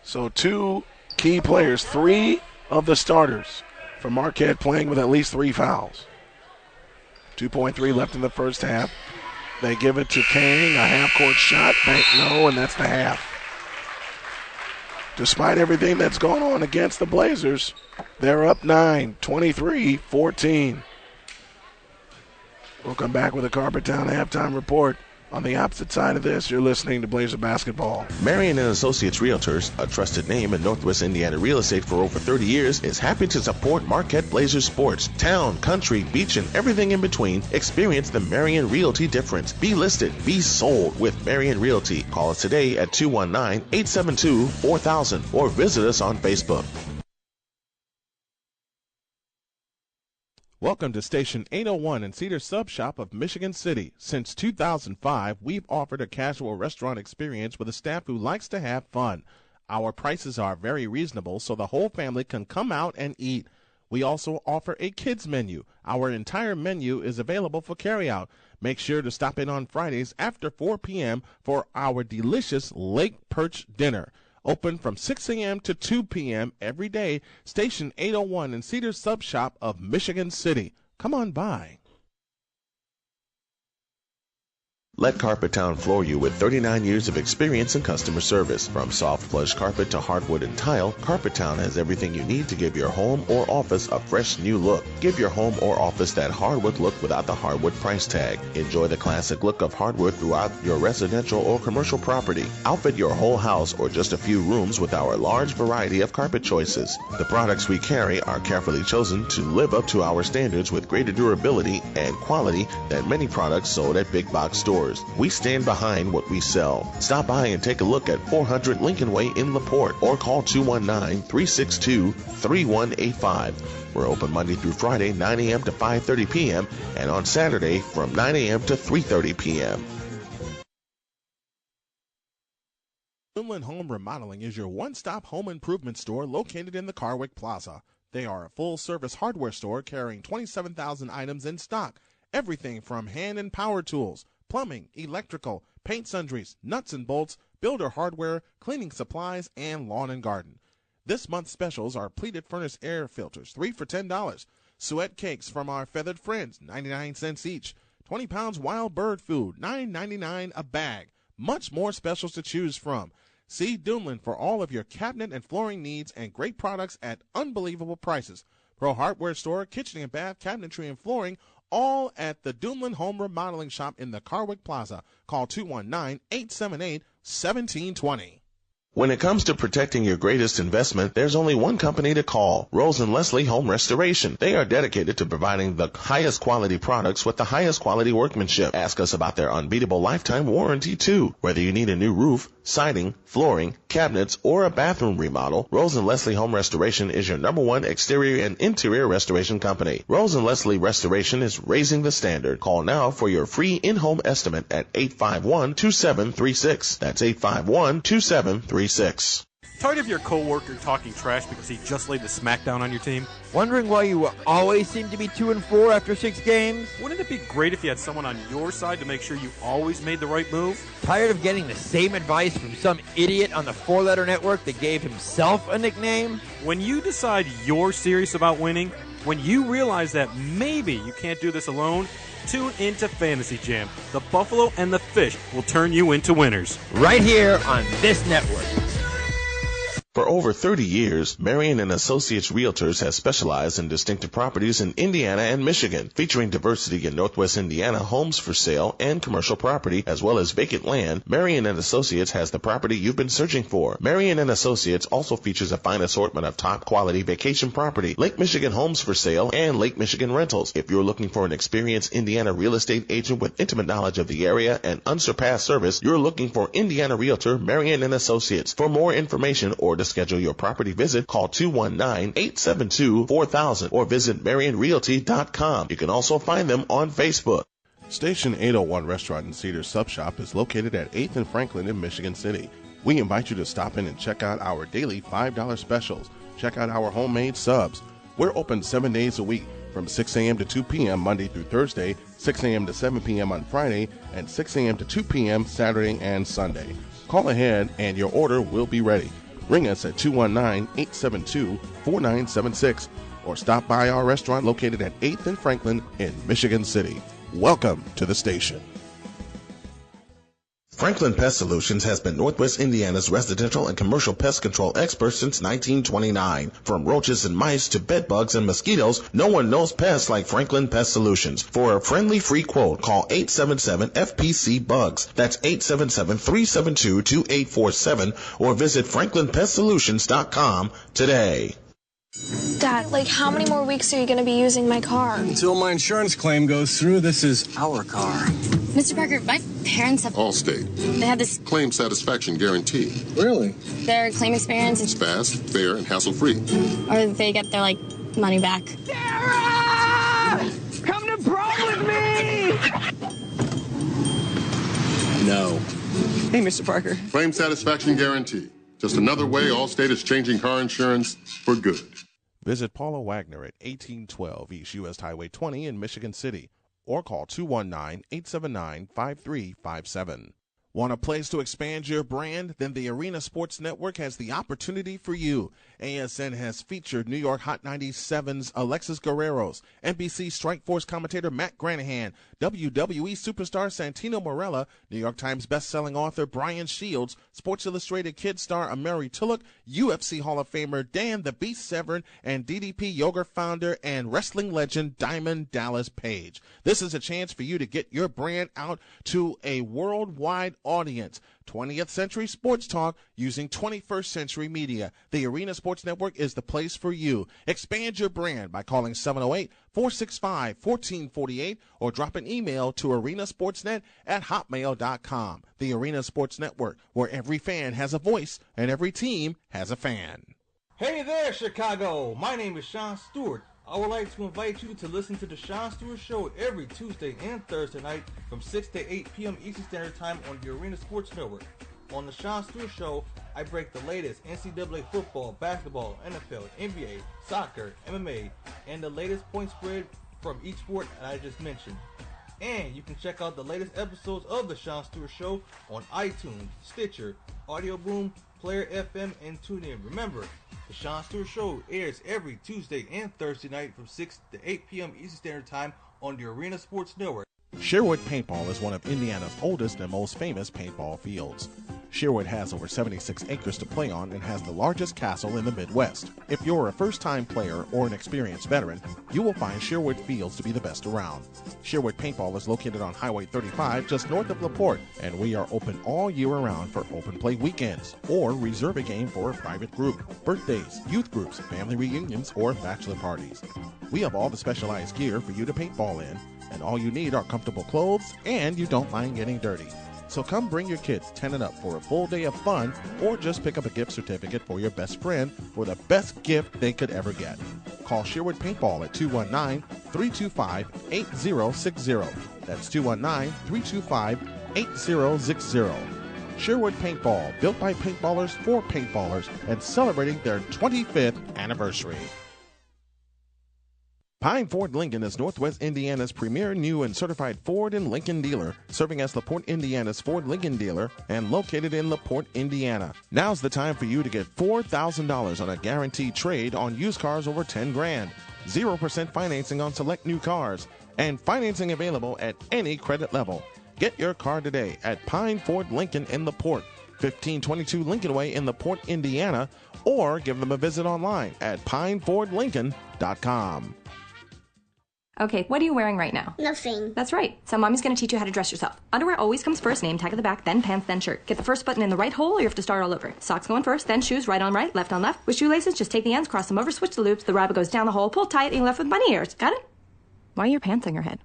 So 2 key players, 3 of the starters for Marquette, playing with at least 3 fouls. 2.3 left in the first half. They give it to King, a half-court shot. No, and that's the half. Despite everything that's going on against the Blazers, they're up 9, 23-14. We'll come back with a Carpettown halftime report. On the opposite side of this, you're listening to Blazer Basketball. Marion & Associates Realtors, a trusted name in Northwest Indiana real estate for over 30 years, is happy to support Marquette Blazers sports. Town, country, beach, and everything in between. Experience the Marion Realty difference. Be listed, be sold with Marion Realty. Call us today at 219-872-4000 or visit us on Facebook. Welcome to Station 801 in Cedar Sub Shop of Michigan City. Since 2005, we've offered a casual restaurant experience with a staff who likes to have fun. Our prices are very reasonable, so the whole family can come out and eat. We also offer a kids menu. Our entire menu is available for carryout. Make sure to stop in on Fridays after 4 p.m. for our delicious Lake Perch dinner. Open from 6 a.m. to 2 p.m. every day. Station 801 in Cedar Sub Shop of Michigan City. Come on by. Let Carpettown floor you with 39 years of experience in customer service. From soft plush carpet to hardwood and tile, Carpettown has everything you need to give your home or office a fresh new look. Give your home or office that hardwood look without the hardwood price tag. Enjoy the classic look of hardwood throughout your residential or commercial property. Outfit your whole house or just a few rooms with our large variety of carpet choices. The products we carry are carefully chosen to live up to our standards with greater durability and quality than many products sold at big box stores. We stand behind what we sell. Stop by and take a look at 400 Lincoln Way in LaPorte or call 219-362-3185. We're open Monday through Friday, 9 a.m. to 5:30 p.m. and on Saturday from 9 a.m. to 3:30 p.m. Inland Home Remodeling is your one-stop home improvement store located in the Carwick Plaza. They are a full-service hardware store carrying 27,000 items in stock. Everything from hand and power tools, plumbing, electrical, paint sundries, nuts and bolts, builder hardware, cleaning supplies, and lawn and garden. This month's specials are pleated furnace air filters, 3 for $10. Suet cakes from our feathered friends, 99 cents each. 20 pounds wild bird food, $9.99 a bag. Much more specials to choose from. See Doomland for all of your cabinet and flooring needs and great products at unbelievable prices. Pro Hardware Store, kitchen and bath, cabinetry and flooring, all at the Doomland Home Remodeling Shop in the Carwick Plaza. Call 219-878-1720. When it comes to protecting your greatest investment, there's only one company to call, Rose & Leslie Home Restoration. They are dedicated to providing the highest quality products with the highest quality workmanship. Ask us about their unbeatable lifetime warranty, too. Whether you need a new roof, siding, flooring, cabinets, or a bathroom remodel, Rose & Leslie Home Restoration is your #1 exterior and interior restoration company. Rose & Leslie Restoration is raising the standard. Call now for your free in-home estimate at 851-2736. That's 851-2736. Tired of your coworker talking trash because he just laid the smackdown on your team? Wondering why you always seem to be 2-4 after 6 games? Wouldn't it be great if you had someone on your side to make sure you always made the right move? Tired of getting the same advice from some idiot on the 4-letter network that gave himself a nickname? When you decide you're serious about winning, when you realize that maybe you can't do this alone, tune into Fantasy Jam. The Buffalo and the Fish will turn you into winners. Right here on this network. For over 30 years, Marion & Associates Realtors has specialized in distinctive properties in Indiana and Michigan, featuring diversity in Northwest Indiana homes for sale and commercial property, as well as vacant land. Marion & Associates has the property you've been searching for. Marion & Associates also features a fine assortment of top-quality vacation property, Lake Michigan homes for sale, and Lake Michigan rentals. If you're looking for an experienced Indiana real estate agent with intimate knowledge of the area and unsurpassed service, you're looking for Indiana Realtor Marion & Associates. For more information or to schedule your property visit, call 219-872-4000 or visit MarionRealty.com. You can also find them on Facebook. Station 801 Restaurant and Cedar Sub Shop is located at 8th and Franklin in Michigan City. We invite you to stop in and check out our daily $5 specials. Check out our homemade subs. We're open 7 days a week from 6 a.m. to 2 p.m. Monday through Thursday, 6 a.m. to 7 p.m. on Friday, and 6 a.m. to 2 p.m. Saturday and Sunday. Call ahead and your order will be ready. Ring us at 219-872-4976 or stop by our restaurant located at 8th and Franklin in Michigan City. Welcome to the station. Franklin Pest Solutions has been Northwest Indiana's residential and commercial pest control expert since 1929. From roaches and mice to bed bugs and mosquitoes, no one knows pests like Franklin Pest Solutions. For a friendly free quote, call 877-FPC-BUGS. That's 877-372-2847 or visit franklinpestsolutions.com today. Dad, how many more weeks are you going to be using my car? Until my insurance claim goes through. This is our car. Mr. Parker, my parents have... Allstate. They have this... Claim satisfaction guarantee. Really? Their claim experience is... Fast, fair, and hassle-free. Or they get their, money back. Sarah! Come to prom with me! No. Hey, Mr. Parker. Claim satisfaction guarantee. Just another way Allstate is changing car insurance for good. Visit Paula Wagner at 1812 East U.S. Highway 20 in Michigan City or call 219-879-5357. Want a place to expand your brand? Then the Arena Sports Network has the opportunity for you. ASN has featured New York Hot 97's Alexis Guerreros, NBC Strikeforce commentator Matt Granahan, WWE superstar Santino Marella, New York Times bestselling author Brian Shields, Sports Illustrated kid star Amari Tulloch, UFC Hall of Famer Dan the Beast Severn, and DDP Yoga founder and wrestling legend Diamond Dallas Page. This is a chance for you to get your brand out to a worldwide audience. 20th century sports talk using 21st century media. The Arena Sports Network is the place for you. Expand your brand by calling 708-465-1448 or drop an email to arenasportsnet@hotmail.com. The Arena Sports Network, where every fan has a voice and every team has a fan. Hey there, Chicago. My name is Sean Stewart. I would like to invite you to listen to the Sean Stewart Show every Tuesday and Thursday night from 6 to 8 p.m. Eastern Standard Time on the Arena Sports Network. On the Sean Stewart Show, I break the latest NCAA football, basketball, NFL, NBA, soccer, MMA, and the latest point spread from each sport that I just mentioned. And you can check out the latest episodes of the Sean Stewart Show on iTunes, Stitcher, Audio Boom, Player FM, and TuneIn. Remember, the Sean Stewart Show airs every Tuesday and Thursday night from 6 to 8 p.m. Eastern Standard Time on the Arena Sports Network. Sherwood Paintball is one of Indiana's oldest and most famous paintball fields. Sherwood has over 76 acres to play on and has the largest castle in the Midwest. If you're a first-time player or an experienced veteran, you will find Sherwood Fields to be the best around. Sherwood Paintball is located on Highway 35 just north of LaPorte, and we are open all year around for open play weekends or reserve a game for a private group, birthdays, youth groups, family reunions, or bachelor parties. We have all the specialized gear for you to paintball in, and all you need are comfortable clothes and you don't mind getting dirty. So come bring your kids 10 and up for a full day of fun, or just pick up a gift certificate for your best friend for the best gift they could ever get. Call Sherwood Paintball at 219-325-8060. That's 219-325-8060. Sherwood Paintball, built by paintballers for paintballers, and celebrating their 25th anniversary. Pine Ford Lincoln is Northwest Indiana's premier new and certified Ford and Lincoln dealer, serving as LaPorte, Indiana's Ford Lincoln dealer and located in LaPorte, Indiana. Now's the time for you to get $4,000 on a guaranteed trade on used cars over $10,000, 0% financing on select new cars, and financing available at any credit level. Get your car today at Pine Ford Lincoln in LaPorte, 1522 Lincoln Way in LaPorte, Indiana, or give them a visit online at pinefordlincoln.com. Okay, what are you wearing right now? Nothing. That's right. So mommy's going to teach you how to dress yourself. Underwear always comes first, name tag at the back, then pants, then shirt. Get the first button in the right hole or you have to start all over. Socks going first, then shoes, right on right, left on left. With shoelaces, just take the ends, cross them over, switch the loops, the rabbit goes down the hole, pull tight, and you're left with bunny ears. Got it? Why are your pants on your head?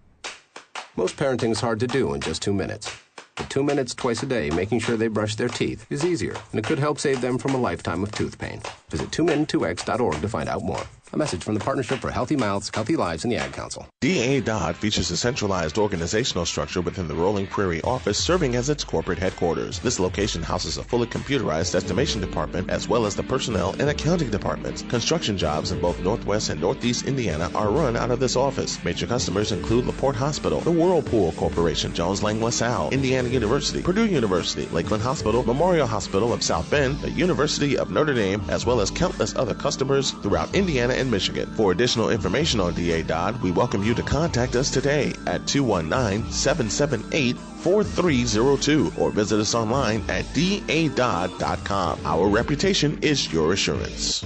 Most parenting is hard to do in just 2 minutes. But 2 minutes twice a day making sure they brush their teeth is easier, and it could help save them from a lifetime of tooth pain. Visit 2min2x.org to find out more. A message from the Partnership for Healthy Mouths, Healthy Lives, and the Ad Council. DA Dodd features a centralized organizational structure within the Rolling Prairie office, serving as its corporate headquarters. This location houses a fully computerized estimation department, as well as the personnel and accounting departments. Construction jobs in both Northwest and Northeast Indiana are run out of this office. Major customers include LaPorte Hospital, the Whirlpool Corporation, Jones Lang LaSalle, Indiana University, Purdue University, Lakeland Hospital, Memorial Hospital of South Bend, the University of Notre Dame, as well as countless other customers throughout Indiana and and Michigan. For additional information on DA Dodd, we welcome you to contact us today at 219-778-4302 or visit us online at dadodd.com. Our reputation is your assurance.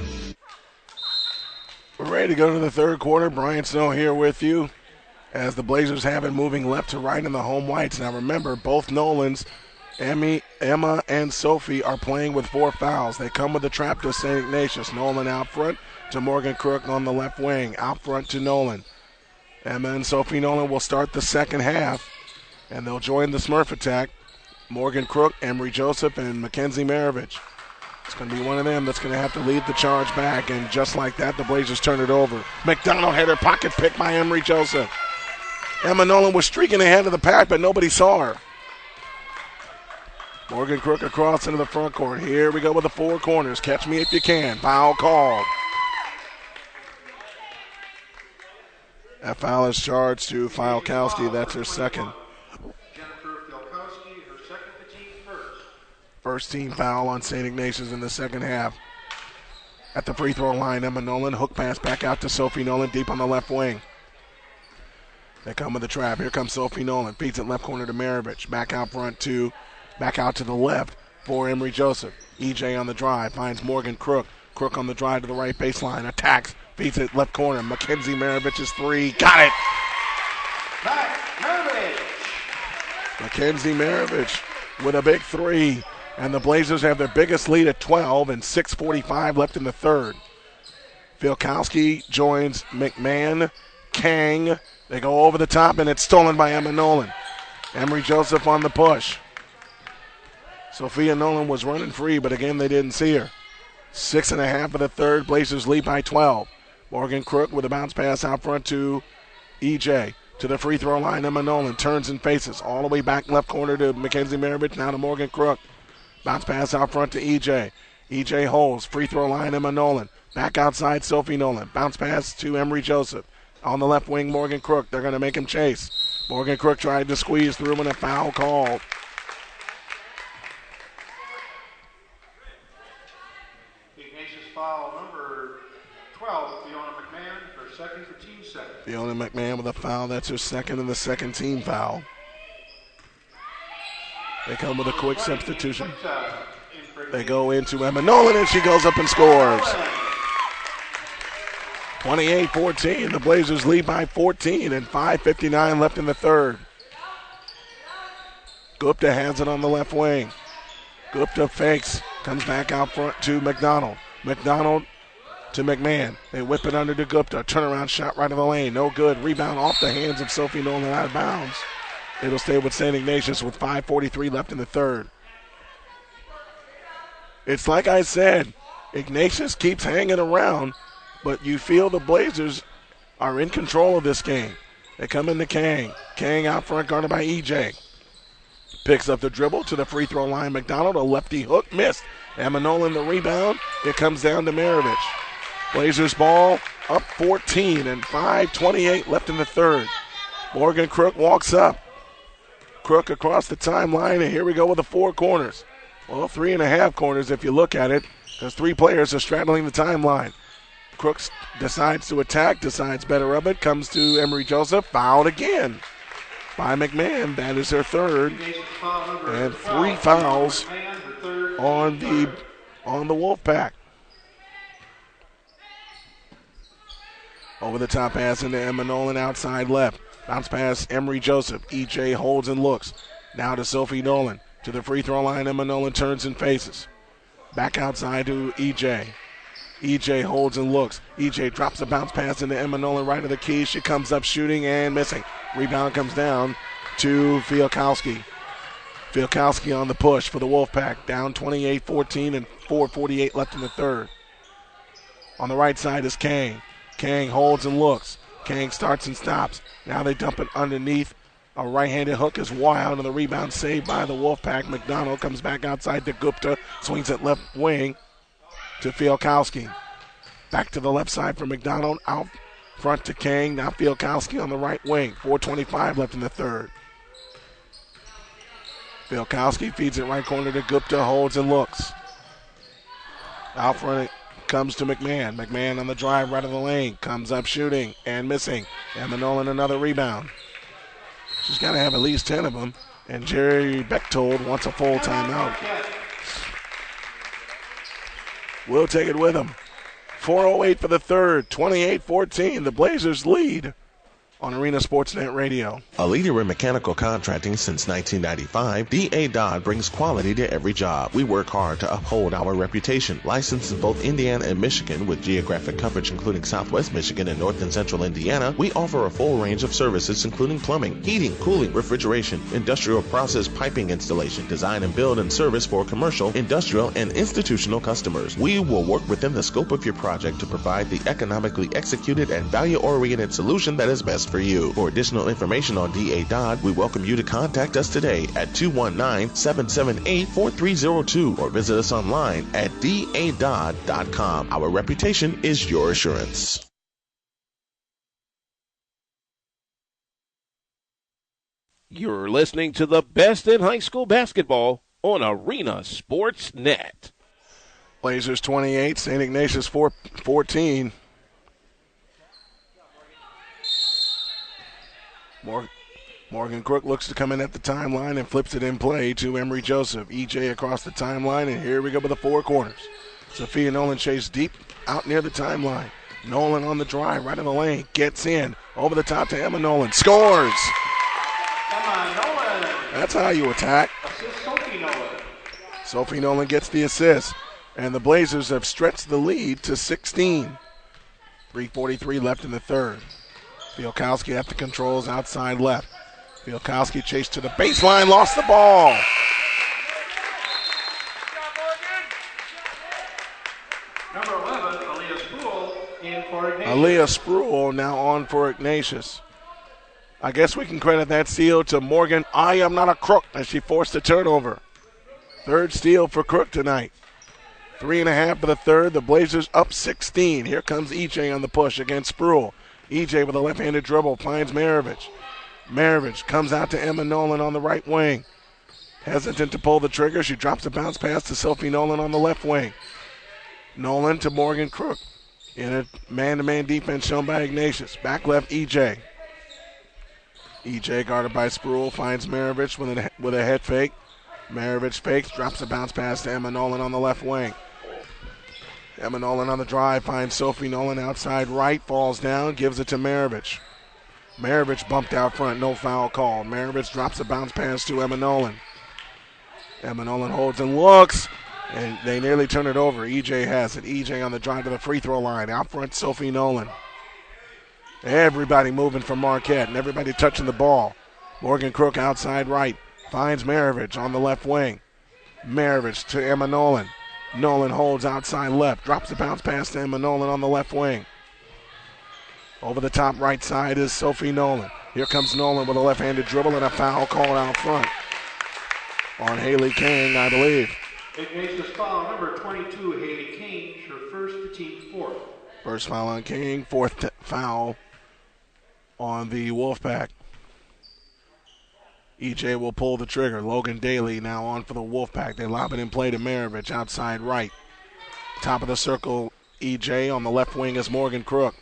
We're ready to go to the third quarter. Brian Snow here with you as the Blazers have it moving left to right in the home whites. Now remember, both Nolans, Emma and Sophie, are playing with 4 fouls. They come with the trap to St. Ignatius. Nolan out front to Morgan Crook on the left wing. Out front to Nolan. Emma and Sophie Nolan will start the second half, and they'll join the Smurf attack. Morgan Crook, Emery Joseph, and Mackenzie Maravich. It's going to be one of them that's going to have to lead the charge back, and just like that, the Blazers turn it over. McDonald had her pocket picked by Emery Joseph. Emma Nolan was streaking ahead of the pack, but nobody saw her. Morgan Crook across into the front court. Here we go with the 4 corners. Catch me if you can. Foul called. That foul is charged to Fialkowski. That's her second. First team foul on St. Ignatius in the second half. At the free throw line, Emma Nolan. Hook pass back out to Sophie Nolan deep on the left wing. They come with the trap. Here comes Sophie Nolan. Feeds it left corner to Maravich. Back out to the left for Emery Joseph. EJ on the drive. Finds Morgan Crook. Crook on the drive to the right baseline. Attacks. Feeds it left corner. Mackenzie Maravich's 3. Got it! Mackenzie Maravich with a big 3. And the Blazers have their biggest lead at 12 and 6:45 left in the third. Fialkowski joins McMahon, Kang. They go over the top, and it's stolen by Emma Nolan. Emery Joseph on the push. Sophia Nolan was running free, but again, they didn't see her. 6.5 of the third. Blazers lead by 12. Morgan Crook with a bounce pass out front to EJ. To the free throw line, Emma Nolan turns and faces. All the way back left corner to Mackenzie Maravich, now to Morgan Crook. Bounce pass out front to EJ. EJ holds. Free throw line, Emma Nolan. Back outside, Sophie Nolan. Bounce pass to Emery Joseph. On the left wing, Morgan Crook. They're going to make him chase. Morgan Crook tried to squeeze through and a foul called. Ignatius foul number 12, Fiona McMahon, her second for team second. Fiona McMahon with a foul. That's her second and the second team foul. They come with a quick substitution. They go into Emma Nolan, and she goes up and scores. 28-14. The Blazers lead by 14 and 5:59 left in the third. Gupta has it on the left wing. Gupta fakes, comes back out front to McDonald. McDonald to McMahon. They whip it under to Gupta. Turnaround shot right of the lane. No good. Rebound off the hands of Sophie Nolan out of bounds. It'll stay with St. Ignatius with 5:43 left in the third. It's like I said, Ignatius keeps hanging around, but you feel the Blazers are in control of this game. They come into Kang. Kang out front, guarded by EJ. Picks up the dribble to the free throw line. McDonald, a lefty hook, missed. Emma Nolan the rebound. It comes down to Maravich. Blazers ball up 14 and 5:28 left in the third. Morgan Crook walks up. Crook across the timeline, and here we go with the 4 corners. Well, 3.5 corners if you look at it, because 3 players are straddling the timeline. Crooks decides to attack, decides better of it, comes to Emery Joseph, fouled again by McMahon. That is their third, and 3 fouls on the Wolfpack. Over the top pass into Emma Nolan, outside left. Bounce pass, Emery Joseph. EJ holds and looks. Now to Sophie Nolan. To the free throw line, Emma Nolan turns and faces. Back outside to EJ. EJ holds and looks. EJ drops a bounce pass into Emma Nolan right of the key. She comes up shooting and missing. Rebound comes down to Fialkowski. Fialkowski on the push for the Wolfpack. Down 28-14 and 4:48 left in the third. On the right side is Kang. Kang holds and looks. Kang starts and stops. Now they dump it underneath. A right-handed hook is wild, and the rebound saved by the Wolfpack. McDonald comes back outside to Gupta. Swings it left wing to Fialkowski. Back to the left side for McDonald. Out front to Kang. Now Fialkowski on the right wing. 4:25 left in the third. Fialkowski feeds it right corner to Gupta. Holds and looks. Out front comes to McMahon. McMahon on the drive right of the lane. Comes up shooting and missing. Emma Nolan another rebound. She's got to have at least 10 of them. And Jerry Bechtold wants a full timeout. We'll take it with him. 4:08 for the third. 28-14. The Blazers lead on Arena Sportsnet Radio. A leader in mechanical contracting since 1995, D.A. Dodd brings quality to every job. We work hard to uphold our reputation. Licensed in both Indiana and Michigan with geographic coverage including Southwest Michigan and North and Central Indiana, we offer a full range of services including plumbing, heating, cooling, refrigeration, industrial process piping installation, design and build and service for commercial, industrial, and institutional customers. We will work within the scope of your project to provide the economically executed and value-oriented solution that is best for you. For additional information on D.A. Dodd, we welcome you to contact us today at 219-778-4302 or visit us online at dadodd.com. Our reputation is your assurance. You're listening to the best in high school basketball on Arena Sports Net. Blazers 28, St. Ignatius 14. Morgan Crook looks to come in at the timeline and flips it in play to Emery Joseph. EJ across the timeline, and here we go with the four corners. Sophia Nolan chased deep out near the timeline. Nolan on the drive, right in the lane, gets in, over the top to Emma Nolan, scores! Come on, Nolan. That's how you attack. Assist Sophie Nolan. Sophie Nolan gets the assist, and the Blazers have stretched the lead to 16. 3:43 left in the third. Fielkowski at the controls outside left. Fielkowski chased to the baseline, lost the ball. Number 11, Aaliyah Spruill in for Ignatius. Aaliyah Spruill now on for Ignatius. I guess we can credit that steal to Morgan. I am not a crook as she forced a turnover. Third steal for Crook tonight. 3.5 for the third. The Blazers up 16. Here comes EJ on the push against Spruill. EJ with a left-handed dribble finds Maravich. Maravich comes out to Emma Nolan on the right wing. Hesitant to pull the trigger. She drops a bounce pass to Sophie Nolan on the left wing. Nolan to Morgan Crook. In a man-to-man defense shown by Ignatius. Back left, EJ. EJ guarded by Spruill finds Maravich with a head fake. Maravich fakes, drops a bounce pass to Emma Nolan on the left wing. Emma Nolan on the drive finds Sophie Nolan outside right, falls down, gives it to Maravich. Maravich bumped out front, no foul called. Maravich drops a bounce pass to Emma Nolan. Emma Nolan holds and looks, and they nearly turn it over. EJ has it. EJ on the drive to the free throw line. Out front, Sophie Nolan. Everybody moving from Marquette and everybody touching the ball. Morgan Crook outside right, finds Maravich on the left wing. Maravich to Emma Nolan. Nolan holds outside left, drops the bounce pass to Emma Nolan on the left wing. Over the top right side is Sophie Nolan. Here comes Nolan with a left-handed dribble and a foul called out front on Haley King, I believe. Ignatius foul number 22, Haley Kane, her first, the team's fourth. First foul on King, fourth foul on the Wolfpack. EJ will pull the trigger. Logan Daly now on for the Wolfpack. They lob it in play to Maravich outside right. Top of the circle, EJ. On the left wing is Morgan Crook.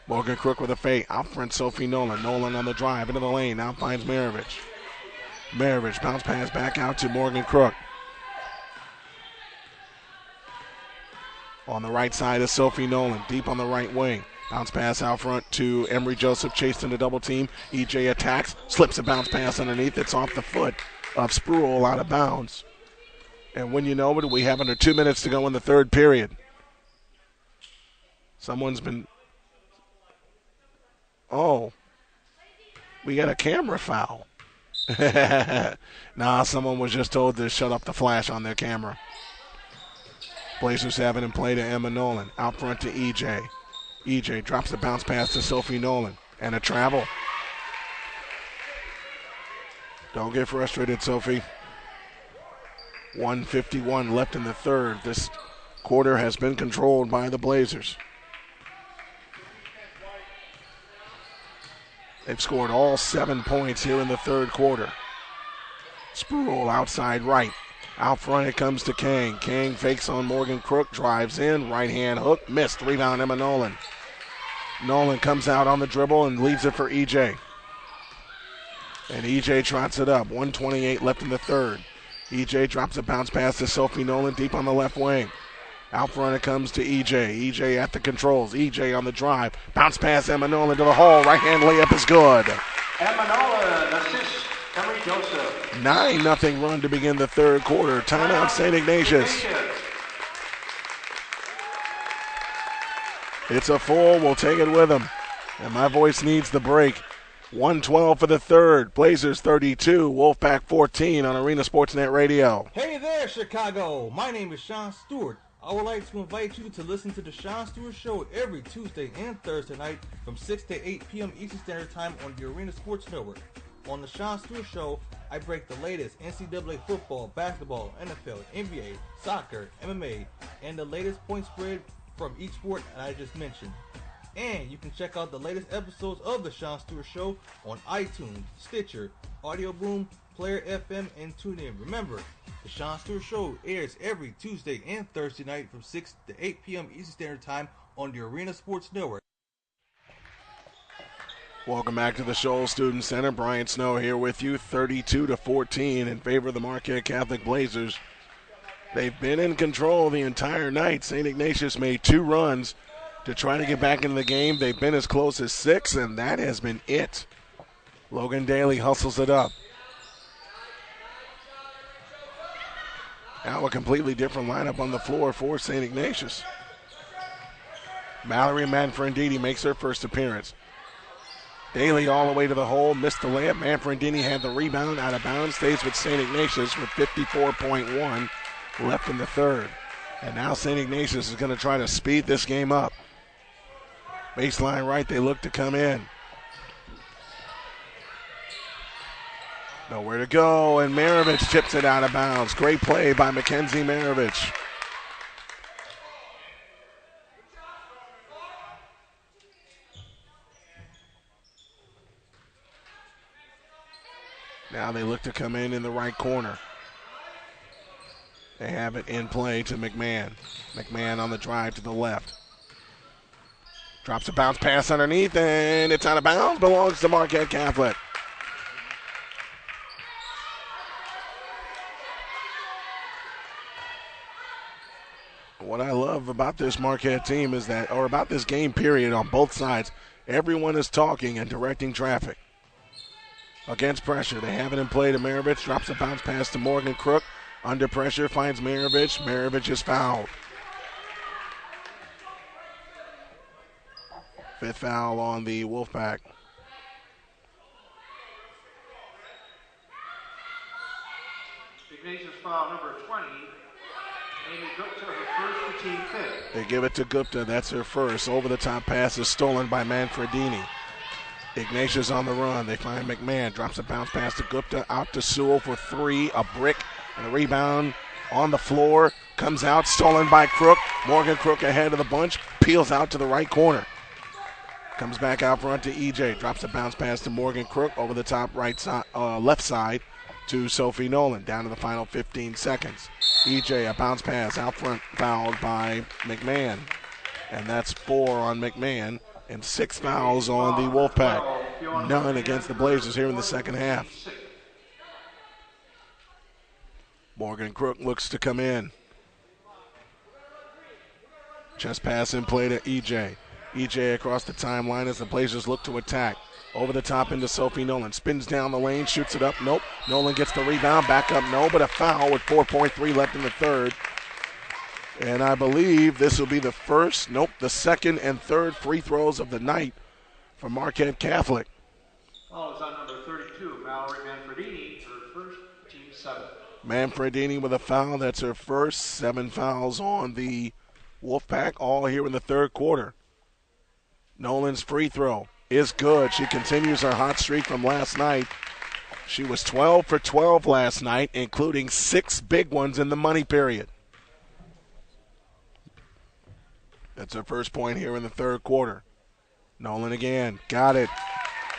Morgan Crook with a fake. Out front, Sophie Nolan. Nolan on the drive into the lane. Now finds Maravich. Maravich bounce pass back out to Morgan Crook. On the right side is Sophie Nolan. Deep on the right wing. Bounce pass out front to Emery Joseph, chased in the double team. EJ attacks, slips a bounce pass underneath. It's off the foot of Spruill, out of bounds. And when you know it, we have under 2 minutes to go in the third period. Someone's been... Oh. We got a camera foul. Nah, someone was just told to shut up the flash on their camera. Blazers have it in play to Emma Nolan. Out front to EJ. EJ drops the bounce pass to Sophie Nolan. And a travel. Don't get frustrated, Sophie. 1:51 left in the third. This quarter has been controlled by the Blazers. They've scored all 7 points here in the third quarter. Spruill outside right. Out front it comes to Kang. Kang fakes on Morgan Crook, drives in, right hand hook, missed. Rebound Emma Nolan. Nolan comes out on the dribble and leaves it for EJ. And EJ trots it up. 1:28 left in the third. EJ drops a bounce pass to Sophie Nolan deep on the left wing. Out front it comes to EJ. EJ at the controls. EJ on the drive. Bounce pass Emma Nolan to the hole. Right hand layup is good. Emma Nolan assists Emery Joseph. 9-0 run to begin the third quarter. Timeout St. Ignatius. It's a full. We'll take it with them. And my voice needs the break. 1:12 for the third. Blazers 32, Wolfpack 14 on Arena Sportsnet Radio. Hey there, Chicago. My name is Sean Stewart. I would like to invite you to listen to the Sean Stewart Show every Tuesday and Thursday night from 6 to 8 p.m. Eastern Standard Time on the Arena Sports Network. On the Sean Stewart Show, I break the latest NCAA football, basketball, NFL, NBA, soccer, MMA, and the latest point spread from each sport I just mentioned. And you can check out the latest episodes of the Sean Stewart Show on iTunes, Stitcher, Audio Boom, Player FM, and TuneIn. Remember, the Sean Stewart Show airs every Tuesday and Thursday night from 6 to 8 p.m. Eastern Standard Time on the Arena Sports Network. Welcome back to the Shoals Student Center. Brian Snow here with you, 32-14 in favor of the Marquette Catholic Blazers. They've been in control the entire night. St. Ignatius made 2 runs to try to get back into the game. They've been as close as 6, and that has been it. Logan Daly hustles it up. Now a completely different lineup on the floor for St. Ignatius. Mallory Manfredini makes her first appearance. Daly all the way to the hole, missed the layup. Manfredini had the rebound, out of bounds, stays with St. Ignatius with 54.1 left in the third. And now St. Ignatius is going to try to speed this game up. Baseline right, they look to come in. Nowhere to go, and Maravich tips it out of bounds. Great play by Mackenzie Maravich. Now they look to come in the right corner. They have it in play to McMahon. McMahon on the drive to the left. Drops a bounce pass underneath, and it's out of bounds. Belongs to Marquette Catholic. What I love about this Marquette team is that, or about this game period on both sides, everyone is talking and directing traffic. Against pressure, they have it in play to Maravich. Drops a bounce pass to Morgan Crook. Under pressure, finds Maravich. Maravich is fouled. 5th foul on the Wolfpack. Ignatius foul number 20. Amy Gupta, her first, for team 5th. They give it to Gupta. That's her first. Over-the-top pass is stolen by Manfredini. Ignatius on the run. They find McMahon. Drops a bounce pass to Gupta. Out to Sewell for 3. A brick and a rebound on the floor. Comes out. Stolen by Crook. Morgan Crook ahead of the bunch. Peels out to the right corner. Comes back out front to EJ. Drops a bounce pass to Morgan Crook. Over the top right side, left side to Sophie Nolan. Down to the final 15 seconds. EJ, a bounce pass out front, fouled by McMahon. And that's 4 on McMahon. And 6 fouls on the Wolfpack. None against the Blazers here in the second half. Morgan Crook looks to come in. Chest pass in play to EJ. EJ across the timeline as the Blazers look to attack. Over the top into Sophie Nolan. Spins down the lane, shoots it up. Nope. Nolan gets the rebound. Back up, no, but a foul with 4.3 left in the third. And I believe this will be the first, the second and third free throws of the night for Marquette Catholic. Foul is on number 32, Mallory Manfredini, her first, team 7. Manfredini with a foul. That's her first. 7 fouls on the Wolfpack, all here in the third quarter. Nolan's free throw is good. She continues her hot streak from last night. She was 12 for 12 last night, including 6 big ones in the money period. That's her first point here in the third quarter. Nolan again. Got it.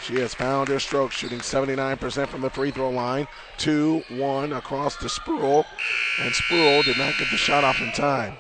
She has found her stroke, shooting 79% from the free throw line. 2-1 across the Sproul. And Spruill did not get the shot off in time.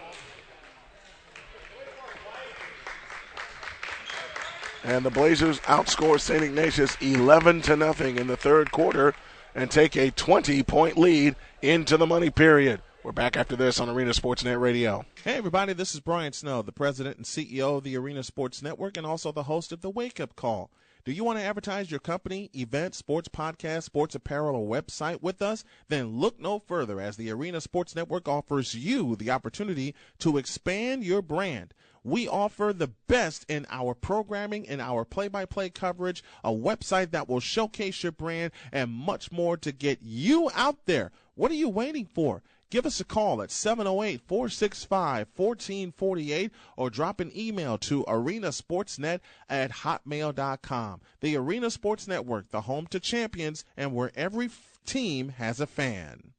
And the Blazers outscore St. Ignatius 11-0 in the third quarter and take a 20-point lead into the money period. We're back after this on Arena Sportsnet Radio. Hey, everybody, this is Brian Snow, the president and CEO of the Arena Sports Network and also the host of the Wake Up Call. Do you want to advertise your company, event, sports podcast, sports apparel, or website with us? Then look no further, as the Arena Sports Network offers you the opportunity to expand your brand. We offer the best in our programming, in our play-by-play coverage, a website that will showcase your brand, and much more to get you out there. What are you waiting for? Give us a call at 708-465-1448 or drop an email to arenasportsnet@hotmail.com. The Arena Sports Network, the home to champions and where every team has a fan.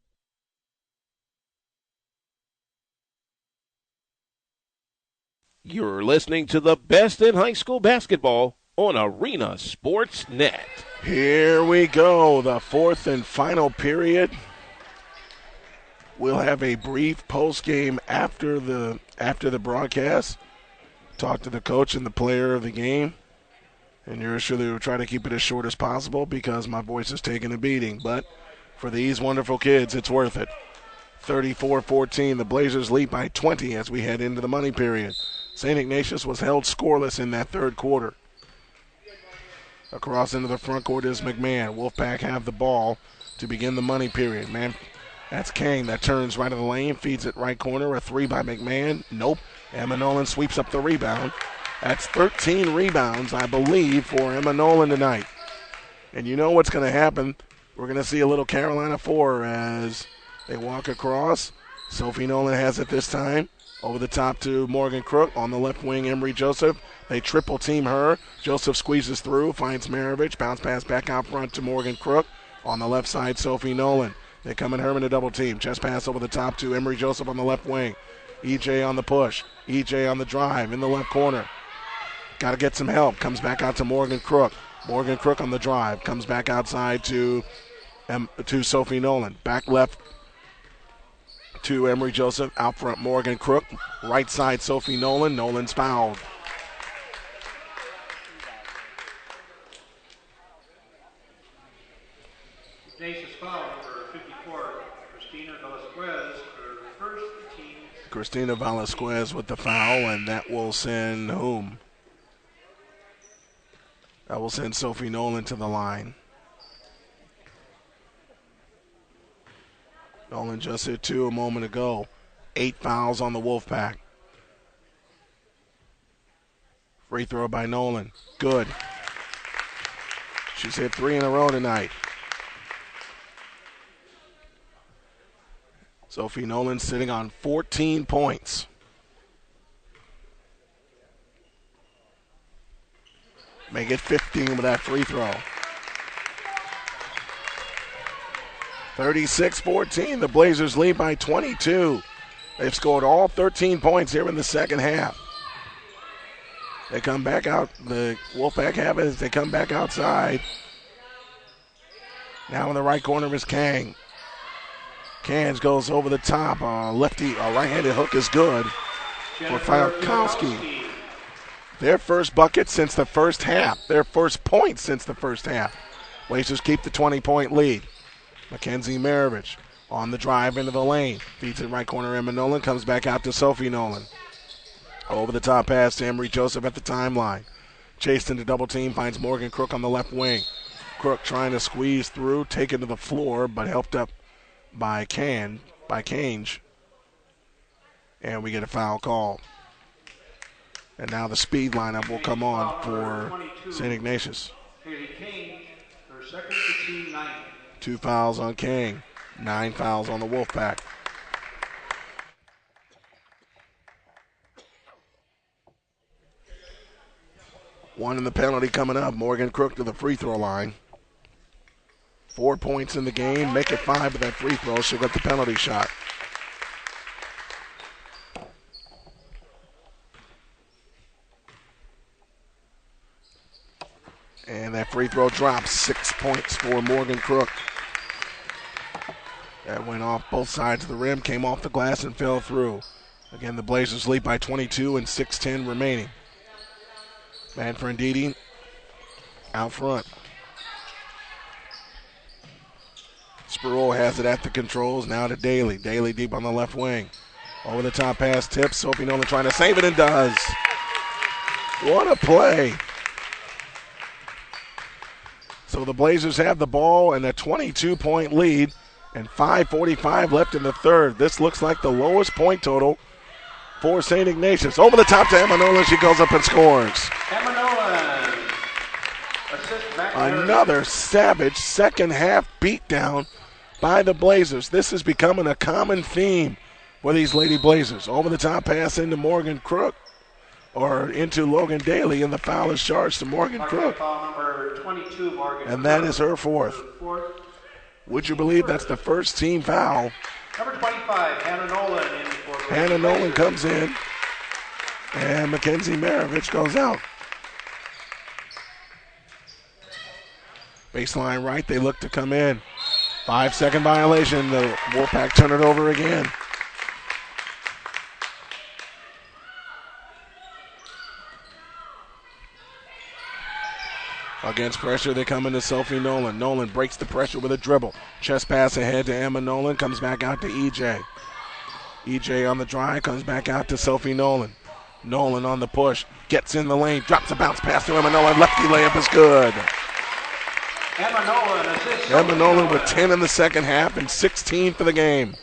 You're listening to the best in high school basketball on Arena Sports Net. Here we go, the fourth and final period. We'll have a brief post-game after the broadcast. Talk to the coach and the player of the game. And you're sure they will try to keep it as short as possible because my voice is taking a beating. But for these wonderful kids, it's worth it. 34-14, the Blazers lead by 20 as we head into the money period. St. Ignatius was held scoreless in that third quarter. Across into the front court is McMahon. Wolfpack have the ball to begin the money period. That's Kang that turns right of the lane, feeds it right corner. A three by McMahon. Nope. Emma Nolan sweeps up the rebound. That's 13 rebounds, I believe, for Emma Nolan tonight. And you know what's going to happen. We're going to see a little Carolina 4 as they walk across. Sophie Nolan has it this time. Over the top to Morgan Crook. On the left wing, Emery Joseph. They triple team her. Joseph squeezes through, finds Maravich. Bounce pass back out front to Morgan Crook. On the left side, Sophie Nolan. They come in Herman to double team. Chest pass over the top to Emery Joseph on the left wing. EJ on the push. EJ on the drive in the left corner. Got to get some help. Comes back out to Morgan Crook. Morgan Crook on the drive. Comes back outside to Sophie Nolan. Back left to Emery Joseph. Out front, Morgan Crook. Right side, Sophie Nolan. Nolan's fouled. Ignatius foul number 54, Christina Velasquez, her first team. Christina Velasquez with the foul, and that will send whom? That will send Sophie Nolan to the line. Nolan just hit 2 a moment ago. 8 fouls on the Wolfpack. Free throw by Nolan. Good. She's hit 3 in a row tonight. Sophie Nolan sitting on 14 points. Make it 15 with that free throw. 36-14, the Blazers lead by 22. They've scored all 13 points here in the second half. They come back out, the Wolfpack have it as they come back outside. Now in the right corner is Kang. Kans goes over the top. Lefty, a right-handed hook is good for Falkowski. Their first bucket since the first half. Their first point since the first half. Blazers keep the 20-point lead. Mackenzie Maravich on the drive into the lane. Feeds it right corner. Emma Nolan comes back out to Sophie Nolan. Over the top pass to Emery Joseph at the timeline. Chased into double team. Finds Morgan Crook on the left wing. Crook trying to squeeze through. Taken to the floor, but helped up by Cange. And we get a foul call. And now the speed lineup will come on for St. Ignatius. Haley Kane, her second to team 9. 2 fouls on King. 9 fouls on the Wolfpack. One in the penalty coming up. Morgan Crook to the free throw line. 4 points in the game. Make it 5 with that free throw. She'll get the penalty shot. And that free throw drops. 6 points for Morgan Crook. That went off both sides of the rim, came off the glass, and fell through. Again, the Blazers lead by 22 and 6:10 remaining. Manfredini out front. Sproul has it at the controls. Now to Daly. Daly deep on the left wing. Over the top pass tips. Sophie Nolan trying to save it and does. What a play. So the Blazers have the ball and a 22-point lead and 5:45 left in the third. This looks like the lowest point total for St. Ignatius. Over the top to Emma Nolan. She goes up and scores. Emma Nolan. Assist back. Another savage second half beatdown by the Blazers. This is becoming a common theme for these Lady Blazers. Over the top pass into Morgan Crook, or into Logan Daly, and the foul is charged to Morgan Crook. Foul number 22, Morgan. And that is her fourth. Would you believe that's the first team foul? Number 25, Hannah Nolan in for Hannah Nolan comes in, and Mackenzie Maravich goes out. Baseline right, they look to come in. 5-second violation. The Wolfpack turn it over again. Against pressure, they come into Sophie Nolan. Nolan breaks the pressure with a dribble. Chest pass ahead to Emma Nolan. Comes back out to EJ. EJ on the drive. Comes back out to Sophie Nolan. Nolan on the push. Gets in the lane. Drops a bounce pass to Emma Nolan. Lefty layup is good. Emma Nolan assists. Emma Nolan with 10 in the second half and 16 for the game.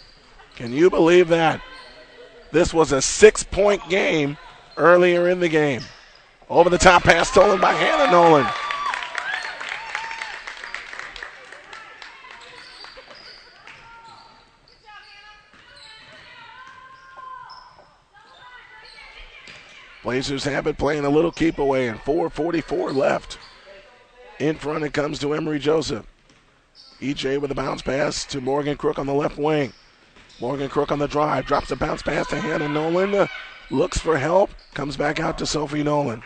Can you believe that? This was a 6-point game earlier in the game. Over the top pass stolen by Hannah Nolan. Blazers have it playing a little keep away and 4:44 left. In front it comes to Emery Joseph. EJ with a bounce pass to Morgan Crook on the left wing. Morgan Crook on the drive. Drops a bounce pass to Hannah Nolan. Looks for help. Comes back out to Sophie Nolan.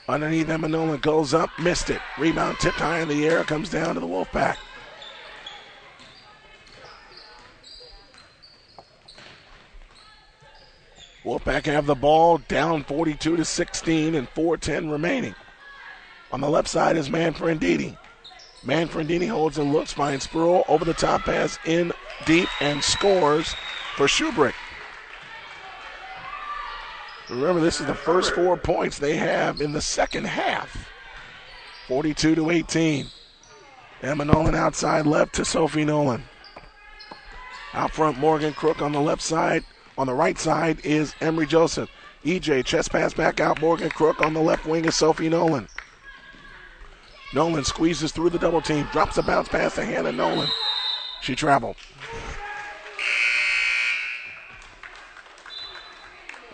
Underneath Emma Nolan goes up. Missed it. Rebound tipped high in the air. Comes down to the Wolfpack. Wolfpack have the ball down 42-16 and 4:10 remaining. On the left side is Manfredini. Manfredini holds and looks, finds Sproul. Over the top pass in deep and scores for Shubrick. Remember, this is the first 4 points they have in the second half. 42-18. Emma Nolan outside left to Sophie Nolan. Out front, Morgan Crook on the left side. On the right side is Emery Joseph. EJ, chest pass back out. Morgan Crook on the left wing is Sophie Nolan. Nolan squeezes through the double team. Drops a bounce pass to Hannah Nolan. She traveled.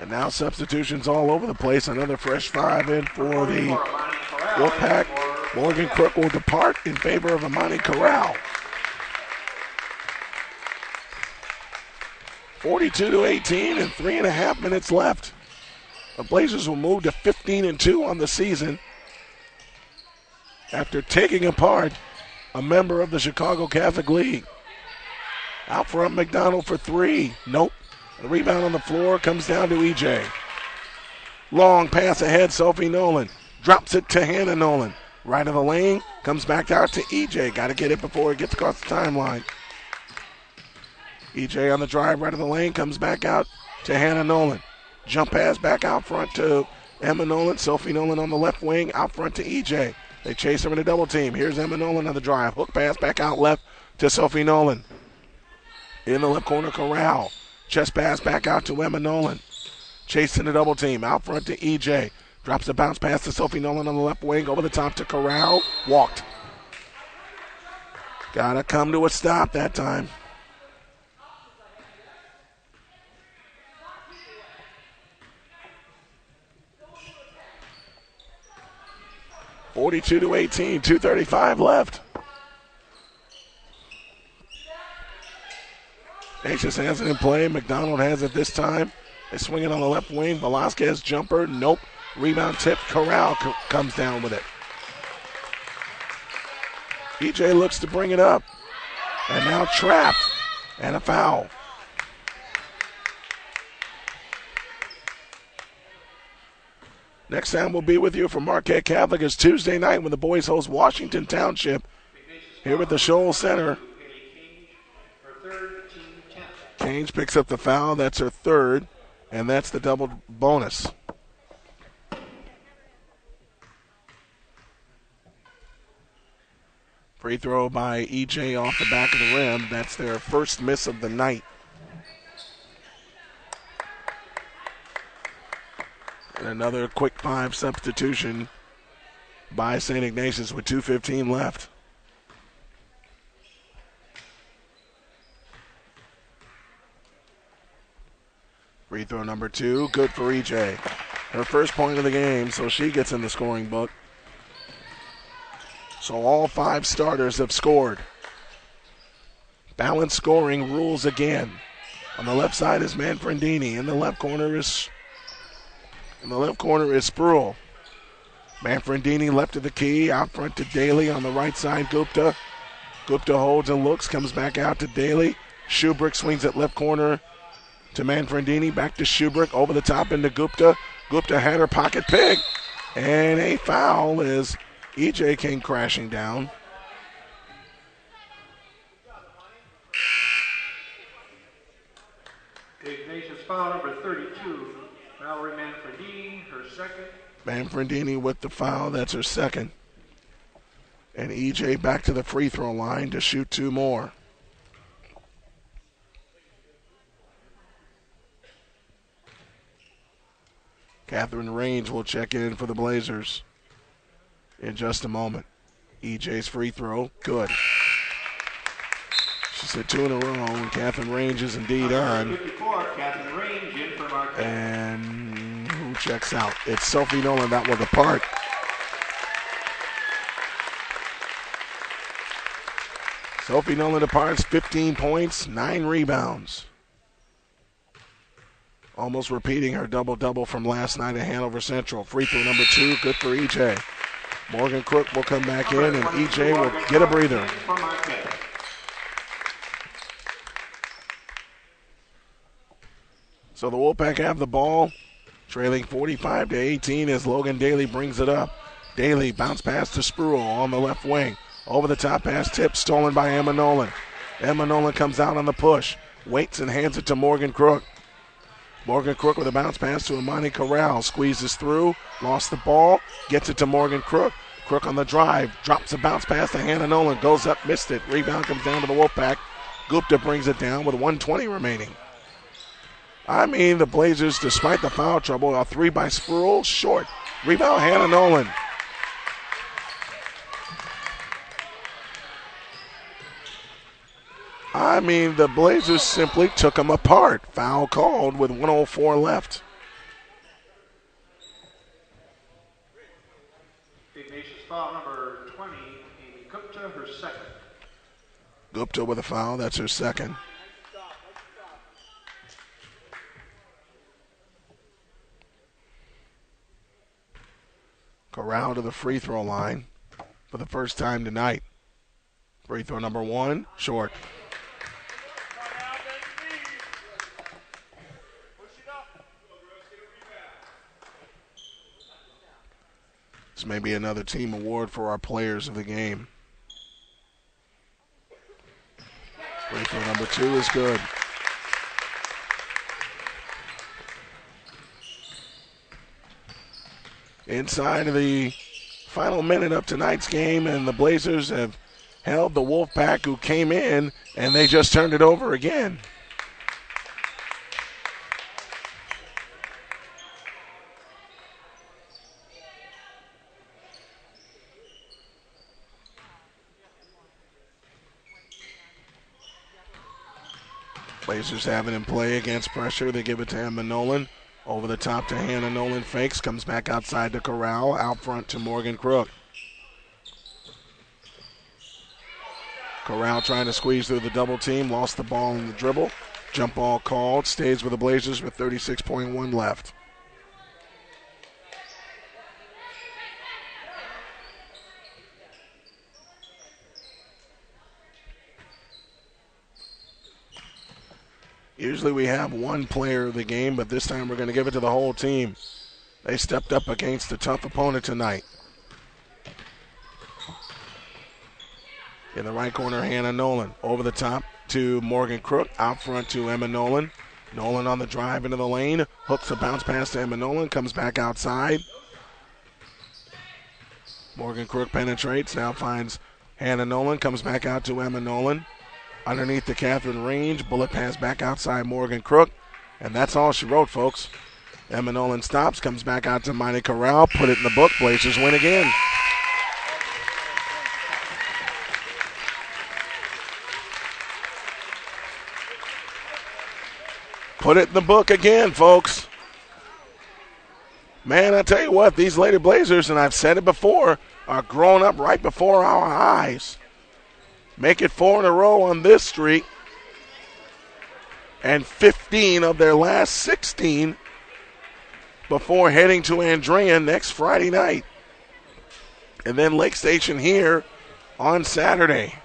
And now substitutions all over the place. Another fresh five in for the Wolfpack. Morgan Crook will depart in favor of Amani Corral. 42-18 and 3.5 minutes left. The Blazers will move to 15-2 on the season after taking apart a member of the Chicago Catholic League. Out front, McDonald for three. Nope. The rebound on the floor comes down to EJ. Long pass ahead, Sophie Nolan. Drops it to Hannah Nolan. Right of the lane, comes back out to EJ. Got to get it before it gets across the timeline. EJ on the drive, right of the lane, comes back out to Hannah Nolan. Jump pass back out front to Emma Nolan. Sophie Nolan on the left wing, out front to EJ. They chase her in a double team. Here's Emma Nolan on the drive. Hook pass back out left to Sophie Nolan. In the left corner, Corral. Chest pass back out to Emma Nolan. Chasing the double team, out front to EJ. Drops a bounce pass to Sophie Nolan on the left wing, over the top to Corral. Walked. Gotta come to a stop that time. (42-18), 2:35 left. Ignatius has it in play. McDonald has it this time. They swing it on the left wing. Velasquez jumper. Nope. Rebound tip. Corral comes down with it. EJ looks to bring it up. And now trapped. And a foul. Next time we'll be with you for Marquette Catholic is Tuesday night when the boys host Washington Township here at the Shoals Center. Cage picks up the foul. That's her third, and that's the double bonus. Free throw by EJ off the back of the rim. That's their first miss of the night. And another quick 5 substitution by St. Ignatius with 2:15 left. Free throw number 2, good for EJ. Her first point of the game, so she gets in the scoring book. So all 5 starters have scored. Balanced scoring rules again. On the left side is Manfredini. In the left corner is Spruill. Manfredini left of the key, out front to Daly. On the right side, Gupta. Gupta holds and looks, comes back out to Daly. Shubrick swings at left corner to Manfredini, back to Shubrick, over the top into Gupta. Gupta had her pocket pick, and a foul as EJ came crashing down. Ignatius foul number 32. Mallory Manfredini, her second. Manfredini with the foul, that's her second. And EJ back to the free throw line to shoot 2 more. Catherine Range will check in for the Blazers in just a moment. EJ's free throw, good. She said 2 in a row, and Catherine Range is indeed on. 54, Catherine Range in for Marquette. And who checks out? It's Sophie Nolan that will depart. Sophie Nolan departs, 15 points, 9 rebounds. Almost repeating her double-double from last night at Hanover Central. Free throw number 2, good for EJ. Morgan Crook will come back in, and EJ will get a breather. So the Wolfpack have the ball, trailing 45-18 as Logan Daly brings it up. Daly bounce pass to Spruill on the left wing. Over the top pass tip, stolen by Emma Nolan. Emma Nolan comes out on the push, waits and hands it to Morgan Crook. Morgan Crook with a bounce pass to Imani Corral. Squeezes through, lost the ball, gets it to Morgan Crook. Crook on the drive, drops a bounce pass to Hannah Nolan, goes up, missed it. Rebound comes down to the Wolfpack. Gupta brings it down with 1:20 remaining. I mean, the Blazers, despite the foul trouble, are 3 by Spruill, short. Rebound, Hannah Nolan. I mean, the Blazers simply took them apart. Foul called with 1:04 left. Ignatius foul number 20, Amy Gupta, her second. Gupta with a foul, that's her second. Corral to the free throw line for the first time tonight. Free throw number 1, short. This may be another team award for our players of the game. Free throw number 2 is good. Inside of the final minute of tonight's game, and the Blazers have held the Wolfpack, who came in, and they just turned it over again. Blazers have it in play against pressure. They give it to Emma Nolan. Over the top to Hannah Nolan, fakes, comes back outside to Corral, out front to Morgan Crook. Corral trying to squeeze through the double team, lost the ball in the dribble. Jump ball called, stays with the Blazers with 36.1 left. Usually we have one player of the game, but this time we're going to give it to the whole team. They stepped up against a tough opponent tonight. In the right corner, Hannah Nolan. Over the top to Morgan Crook. Out front to Emma Nolan. Nolan on the drive into the lane. Hooks a bounce pass to Emma Nolan. Comes back outside. Morgan Crook penetrates. Now finds Hannah Nolan. Comes back out to Emma Nolan. Underneath the Catherine range. Bullet pass back outside Morgan Crook. And that's all she wrote, folks. Emma Nolan stops. Comes back out to Miney Corral. Put it in the book. Blazers win again. Put it in the book again, folks. Man, I tell you what, these Lady Blazers, and I've said it before, are growing up right before our eyes. Make it 4 in a row on this streak. And 15 of their last 16 before heading to Andrea next Friday night. And then Lake Station here on Saturday.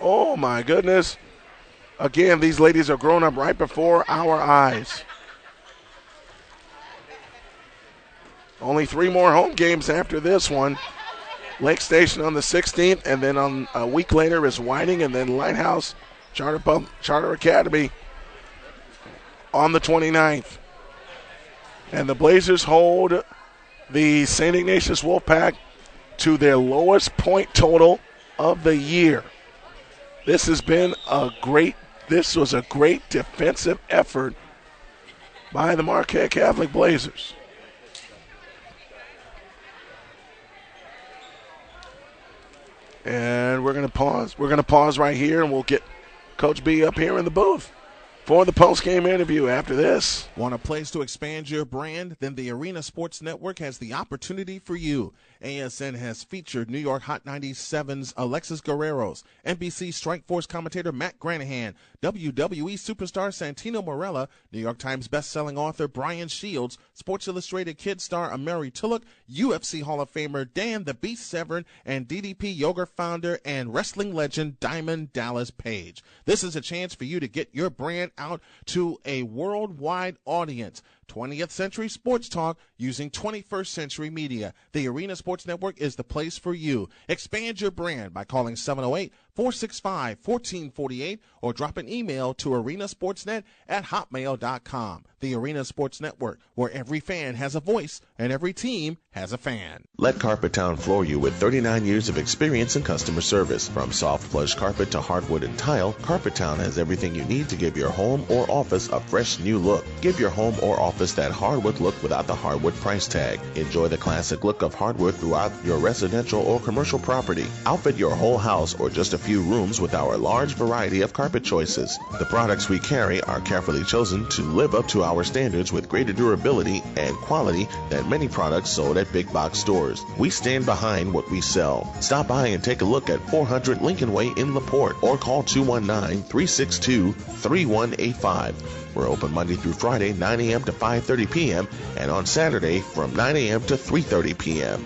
Oh, my goodness. Again, these ladies are growing up right before our eyes. Only 3 more home games after this one. Lake Station on the 16th, and then on a week later is Whiting, and then Lighthouse Charter Academy on the 29th. And the Blazers hold the St. Ignatius Wolfpack to their lowest point total of the year. This was a great defensive effort by the Marquette Catholic Blazers. And we're going to pause. We're going to pause right here, and we'll get Coach B up here in the booth for the post-game interview after this. Want a place to expand your brand? Then the Arena Sports Network has the opportunity for you. ASN has featured New York Hot 97's Alexis Guerreros, NBC Strike Force commentator Matt Granahan, WWE superstar Santino Marella, New York Times bestselling author Brian Shields, Sports Illustrated kid star Amari Tulloch, UFC Hall of Famer Dan the Beast Severn, and DDP Yoga founder and wrestling legend Diamond Dallas Page. This is a chance for you to get your brand out to a worldwide audience. 20th century sports talk using 21st century media. The Arena Sports Network is the place for you. Expand your brand by calling 708-465-1448 or drop an email to arenasportsnet@hotmail.com. The Arena Sports Network, where every fan has a voice and every team has a fan. Let Carpet Town floor you with 39 years of experience in customer service. From soft plush carpet to hardwood and tile, Carpet Town has everything you need to give your home or office a fresh new look. Give your home or office that hardwood look without the hardwood price tag. Enjoy the classic look of hardwood throughout your residential or commercial property. Outfit your whole house or just a few rooms with our large variety of carpet choices. The products we carry are carefully chosen to live up to our standards with greater durability and quality than many products sold at big box stores. We stand behind what we sell. Stop by and take a look at 400 Lincoln Way in LaPorte or call 219-362-3185. We're open Monday through Friday, 9 a.m. to 5:30 p.m. and on Saturday from 9 a.m. to 3:30 p.m.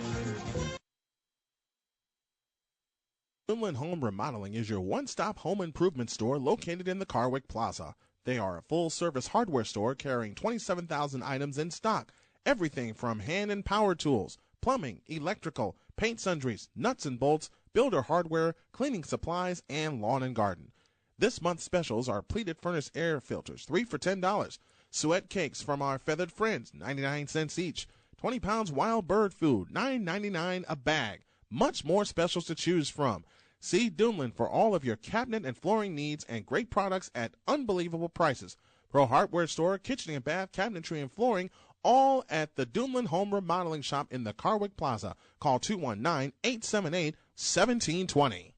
Dunlin Home Remodeling is your one-stop home improvement store located in the Carwick Plaza. They are a full-service hardware store carrying 27,000 items in stock. Everything from hand and power tools, plumbing, electrical, paint sundries, nuts and bolts, builder hardware, cleaning supplies, and lawn and garden. This month's specials are pleated furnace air filters, 3 for $10. Suet cakes from our feathered friends, 99 cents each. 20 pounds wild bird food, $9.99 a bag. Much more specials to choose from. See Dunlin for all of your cabinet and flooring needs and great products at unbelievable prices. Pro Hardware Store, kitchen and bath, cabinetry and flooring, all at the Dunlin Home Remodeling Shop in the Carwick Plaza. Call 219-878-1720.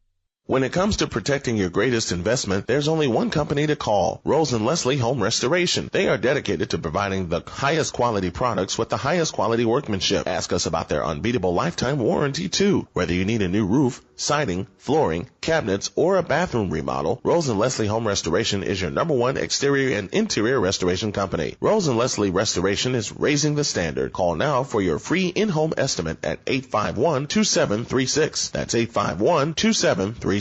When it comes to protecting your greatest investment, there's only one company to call, Rose & Leslie Home Restoration. They are dedicated to providing the highest quality products with the highest quality workmanship. Ask us about their unbeatable lifetime warranty, too. Whether you need a new roof, siding, flooring, cabinets, or a bathroom remodel, Rose & Leslie Home Restoration is your #1 exterior and interior restoration company. Rose & Leslie Restoration is raising the standard. Call now for your free in-home estimate at 851-2736. That's 851-2736.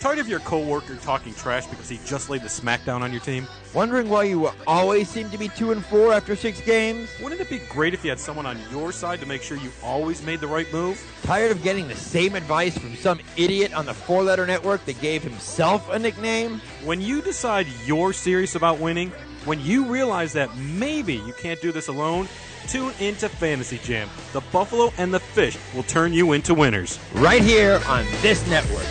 Tired of your coworker talking trash because he just laid the smackdown on your team? Wondering why you always seem to be 2-4 after 6 games? Wouldn't it be great if you had someone on your side to make sure you always made the right move? Tired of getting the same advice from some idiot on the 4-letter network that gave himself a nickname? When you decide you're serious about winning, when you realize that maybe you can't do this alone, tune into Fantasy Jam. The Buffalo and the Fish will turn you into winners. Right here on this network.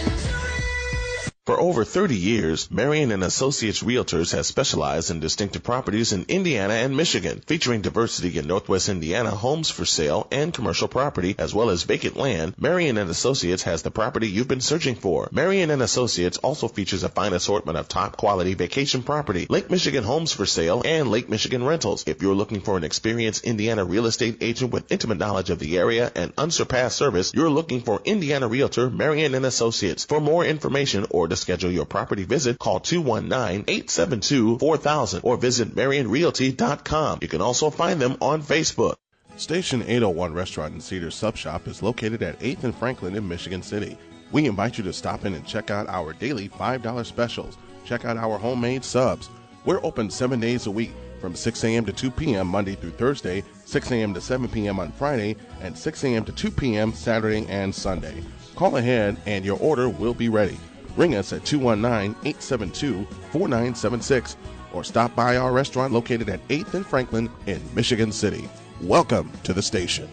For over 30 years, Marion & Associates Realtors has specialized in distinctive properties in Indiana and Michigan, featuring diversity in Northwest Indiana homes for sale and commercial property, as well as vacant land. Marion & Associates has the property you've been searching for. Marion & Associates also features a fine assortment of top-quality vacation property, Lake Michigan homes for sale, and Lake Michigan rentals. If you're looking for an experienced Indiana real estate agent with intimate knowledge of the area and unsurpassed service, you're looking for Indiana Realtor Marion & Associates. For more information or to schedule your property visit, call 219-872-4000 or visit MarionRealty.com. You can also find them on Facebook. Station 801 Restaurant and Cedar Sub Shop is located at 8th and Franklin in Michigan City. We invite you to stop in and check out our daily $5 specials. Check out our homemade subs. We're open 7 days a week from 6 a.m. to 2 p.m. Monday through Thursday, 6 a.m. to 7 p.m. on Friday, and 6 a.m. to 2 p.m. Saturday and Sunday. Call ahead and your order will be ready. Ring us at 219-872-4976 or stop by our restaurant located at 8th and Franklin in Michigan City. Welcome to the station.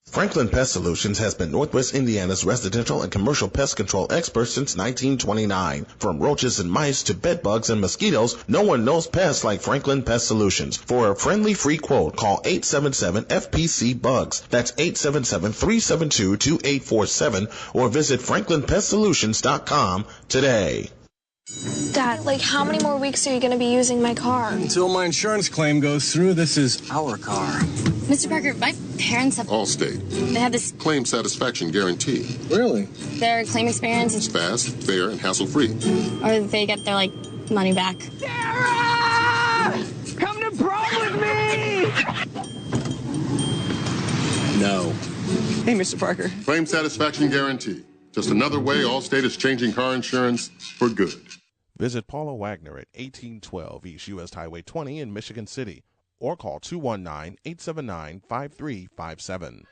Franklin Pest Solutions has been Northwest Indiana's residential and commercial pest control expert since 1929. From roaches and mice to bed bugs and mosquitoes, no one knows pests like Franklin Pest Solutions. For a friendly free quote, call 877-FPC-BUGS. That's 877-372-2847 or visit FranklinPestSolutions.com today. Dad, like how many more weeks are you going to be using my car? Until my insurance claim goes through, this is our car. Mr. Parker, my parents have... Allstate. They have this... Claim satisfaction guarantee. Really? Their claim experience It's is... fast, fair, and hassle-free. Or they get their, money back. Sarah! Come to prom with me! No. Hey, Mr. Parker. Claim satisfaction guarantee. Just another way Allstate is changing car insurance for good. Visit Paula Wagner at 1812 East U.S. Highway 20 in Michigan City or call 219-879-5357.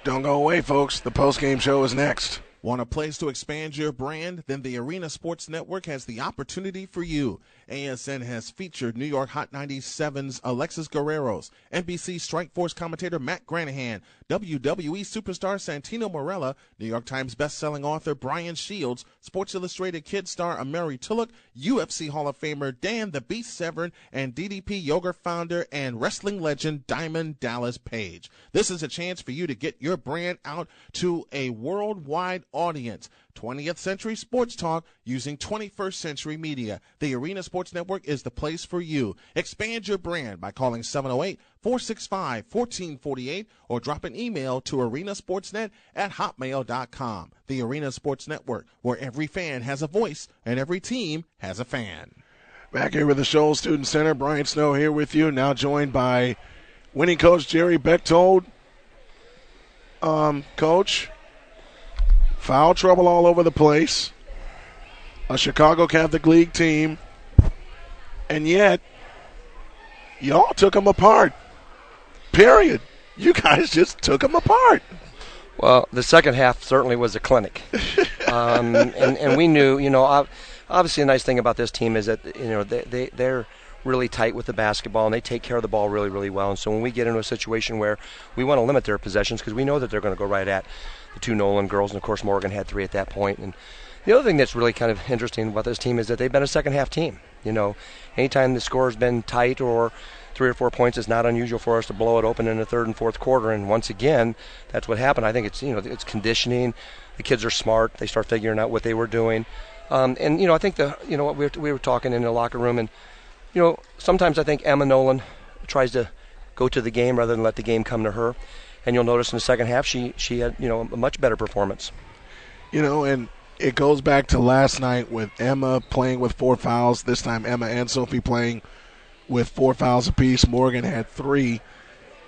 Don't go away, folks. The postgame show is next. Want a place to expand your brand? Then the Arena Sports Network has the opportunity for you. ASN has featured New York Hot 97's Alexis Guerreros, NBC Strikeforce commentator Matt Granahan, WWE superstar Santino Marella, New York Times bestselling author Brian Shields, Sports Illustrated kid star Amari Tulloch, UFC Hall of Famer Dan the Beast Severn, and DDP Yoga founder and wrestling legend Diamond Dallas Page. This is a chance for you to get your brand out to a worldwide audience. 20th century sports talk using 21st century media. The Arena Sports Network is the place for you. Expand your brand by calling 708-465-1448 or drop an email to arenasportsnet@hotmail.com. The Arena Sports Network, where every fan has a voice and every team has a fan. Back here with the Shoals Student Center, Brian Snow here with you, now joined by winning coach Jerry Bechtold. Coach, foul trouble all over the place. A Chicago Catholic League team. And yet, y'all took them apart. Period. You guys just took them apart. Well, the second half certainly was a clinic. And we knew, obviously a nice thing about this team is that, they're really tight with the basketball and they take care of the ball really, really well. And so when we get into a situation where we want to limit their possessions because we know that they're going to go right at the two Nolan girls, and of course Morgan had 3 at that point. And the other thing that's really kind of interesting about this team is that they've been a second half team. Anytime the score has been tight or 3 or 4 points, it's not unusual for us to blow it open in the third and fourth quarter. And once again, that's what happened. I think it's it's conditioning. The kids are smart. They start figuring out what they were doing. I think we were talking in the locker room, and sometimes I think Emma Nolan tries to go to the game rather than let the game come to her. And you'll notice in the second half she had a much better performance. And it goes back to last night with Emma playing with 4 fouls. This time Emma and Sophie playing with 4 fouls apiece. Morgan had 3,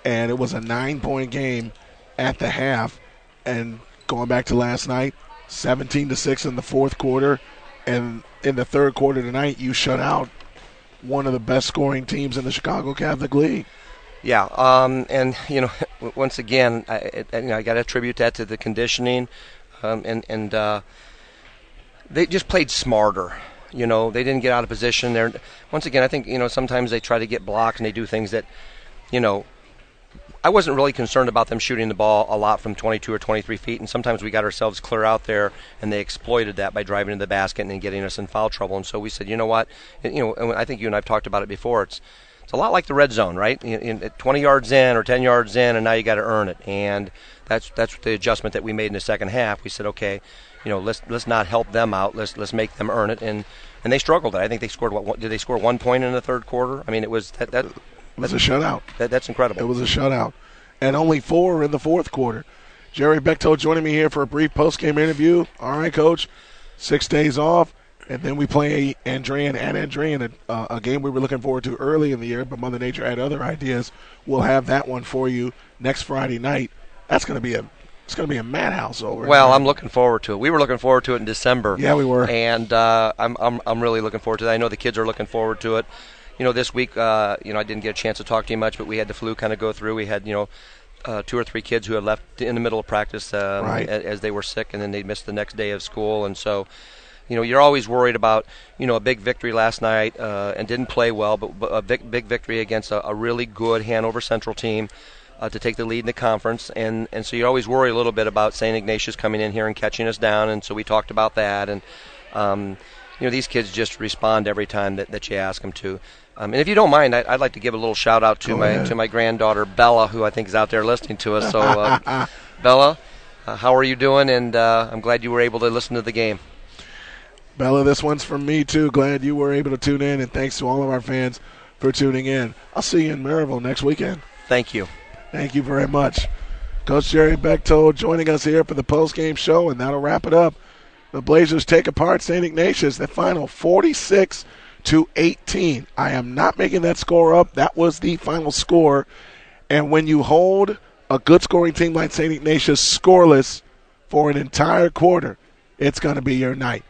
and it was a 9-point game at the half. And going back to last night, 17-6 in the fourth quarter, and in the third quarter tonight, you shut out one of the best scoring teams in the Chicago Catholic League. Yeah, and once again, I got to attribute that to the conditioning, and they just played smarter. They didn't get out of position there. Once again, I think sometimes they try to get blocked and they do things that, I wasn't really concerned about them shooting the ball a lot from 22 or 23 feet, and sometimes we got ourselves clear out there, and they exploited that by driving to the basket and then getting us in foul trouble. And so we said, you know what? And I think you and I have talked about it before. It's a lot like the red zone, right? 20 yards in or 10 yards in, and now you got to earn it. And that's the adjustment that we made in the second half. We said, okay, let's not help them out. Let's make them earn it. And they struggled. I think they scored did they score 1 point in the third quarter? I mean, it was that. It was a shutout. That's incredible. It was a shutout. And only 4 in the fourth quarter. Jerry Bechtold joining me here for a brief post-game interview. All right, Coach, 6 days off, and then we play Andrean at Andrean, a game we were looking forward to early in the year, but Mother Nature had other ideas. We'll have that one for you next Friday night. That's going to be a madhouse over. Well, I'm looking forward to it. We were looking forward to it in December. Yeah, we were. And I'm really looking forward to that. I know the kids are looking forward to it. This week, I didn't get a chance to talk to you much, but we had the flu kind of go through. We had, 2 or 3 kids who had left in the middle of practice as they were sick, and then they missed the next day of school. And so, you're always worried about, a big victory last night and didn't play well, but a big victory against a really good Hanover Central team to take the lead in the conference. And so you always worry a little bit about St. Ignatius coming in here and catching us down. And so we talked about that. And, these kids just respond every time that you ask them to. And if you don't mind, I'd like to give a little shout out to my granddaughter Bella, who I think is out there listening to us. So, Bella, how are you doing? And I'm glad you were able to listen to the game. Bella, this one's from me too. Glad you were able to tune in, and thanks to all of our fans for tuning in. I'll see you in Maryville next weekend. Thank you. Thank you very much. Coach Jerry Bechtold joining us here for the post-game show, and that'll wrap it up. The Blazers take apart St. Ignatius, the final 46-18. I am not making that score up. That was the final score. And when you hold a good scoring team like St. Ignatius scoreless for an entire quarter, it's going to be your night.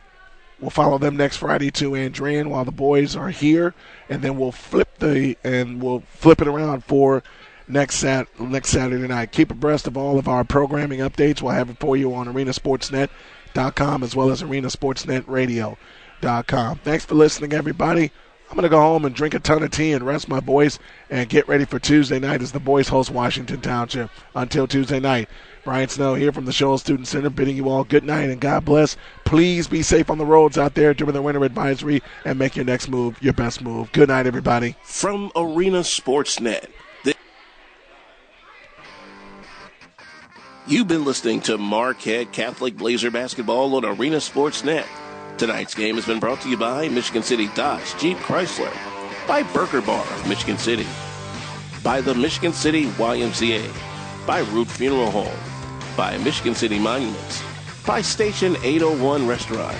We'll follow them next Friday to Andrean while the boys are here, and then we'll flip it around for next Saturday night. Keep abreast of all of our programming updates. We'll have it for you on arenasportsnet.com as well as arenasportsnetradio.com. Thanks for listening, everybody. I'm going to go home and drink a ton of tea and rest my voice and get ready for Tuesday night as the boys host Washington Township. Until Tuesday night, Brian Snow here from the Shoals Student Center bidding you all good night and God bless. Please be safe on the roads out there during the winter advisory and make your next move your best move. Good night, everybody. From Arena Sportsnet, you've been listening to Marquette Catholic Blazer basketball on Arena Sportsnet. Tonight's game has been brought to you by Michigan City Dodge Jeep Chrysler, by Burger Bar of Michigan City, by the Michigan City YMCA, by Root Funeral Home, by Michigan City Monuments, by Station 801 Restaurant,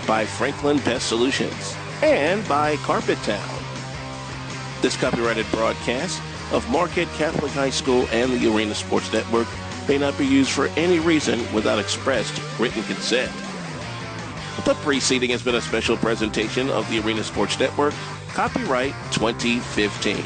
by Franklin Pest Solutions, and by Carpet Town. This copyrighted broadcast of Marquette Catholic High School and the Arena Sports Network may not be used for any reason without expressed written consent. The preceding has been a special presentation of the Arena Sports Network, copyright 2015.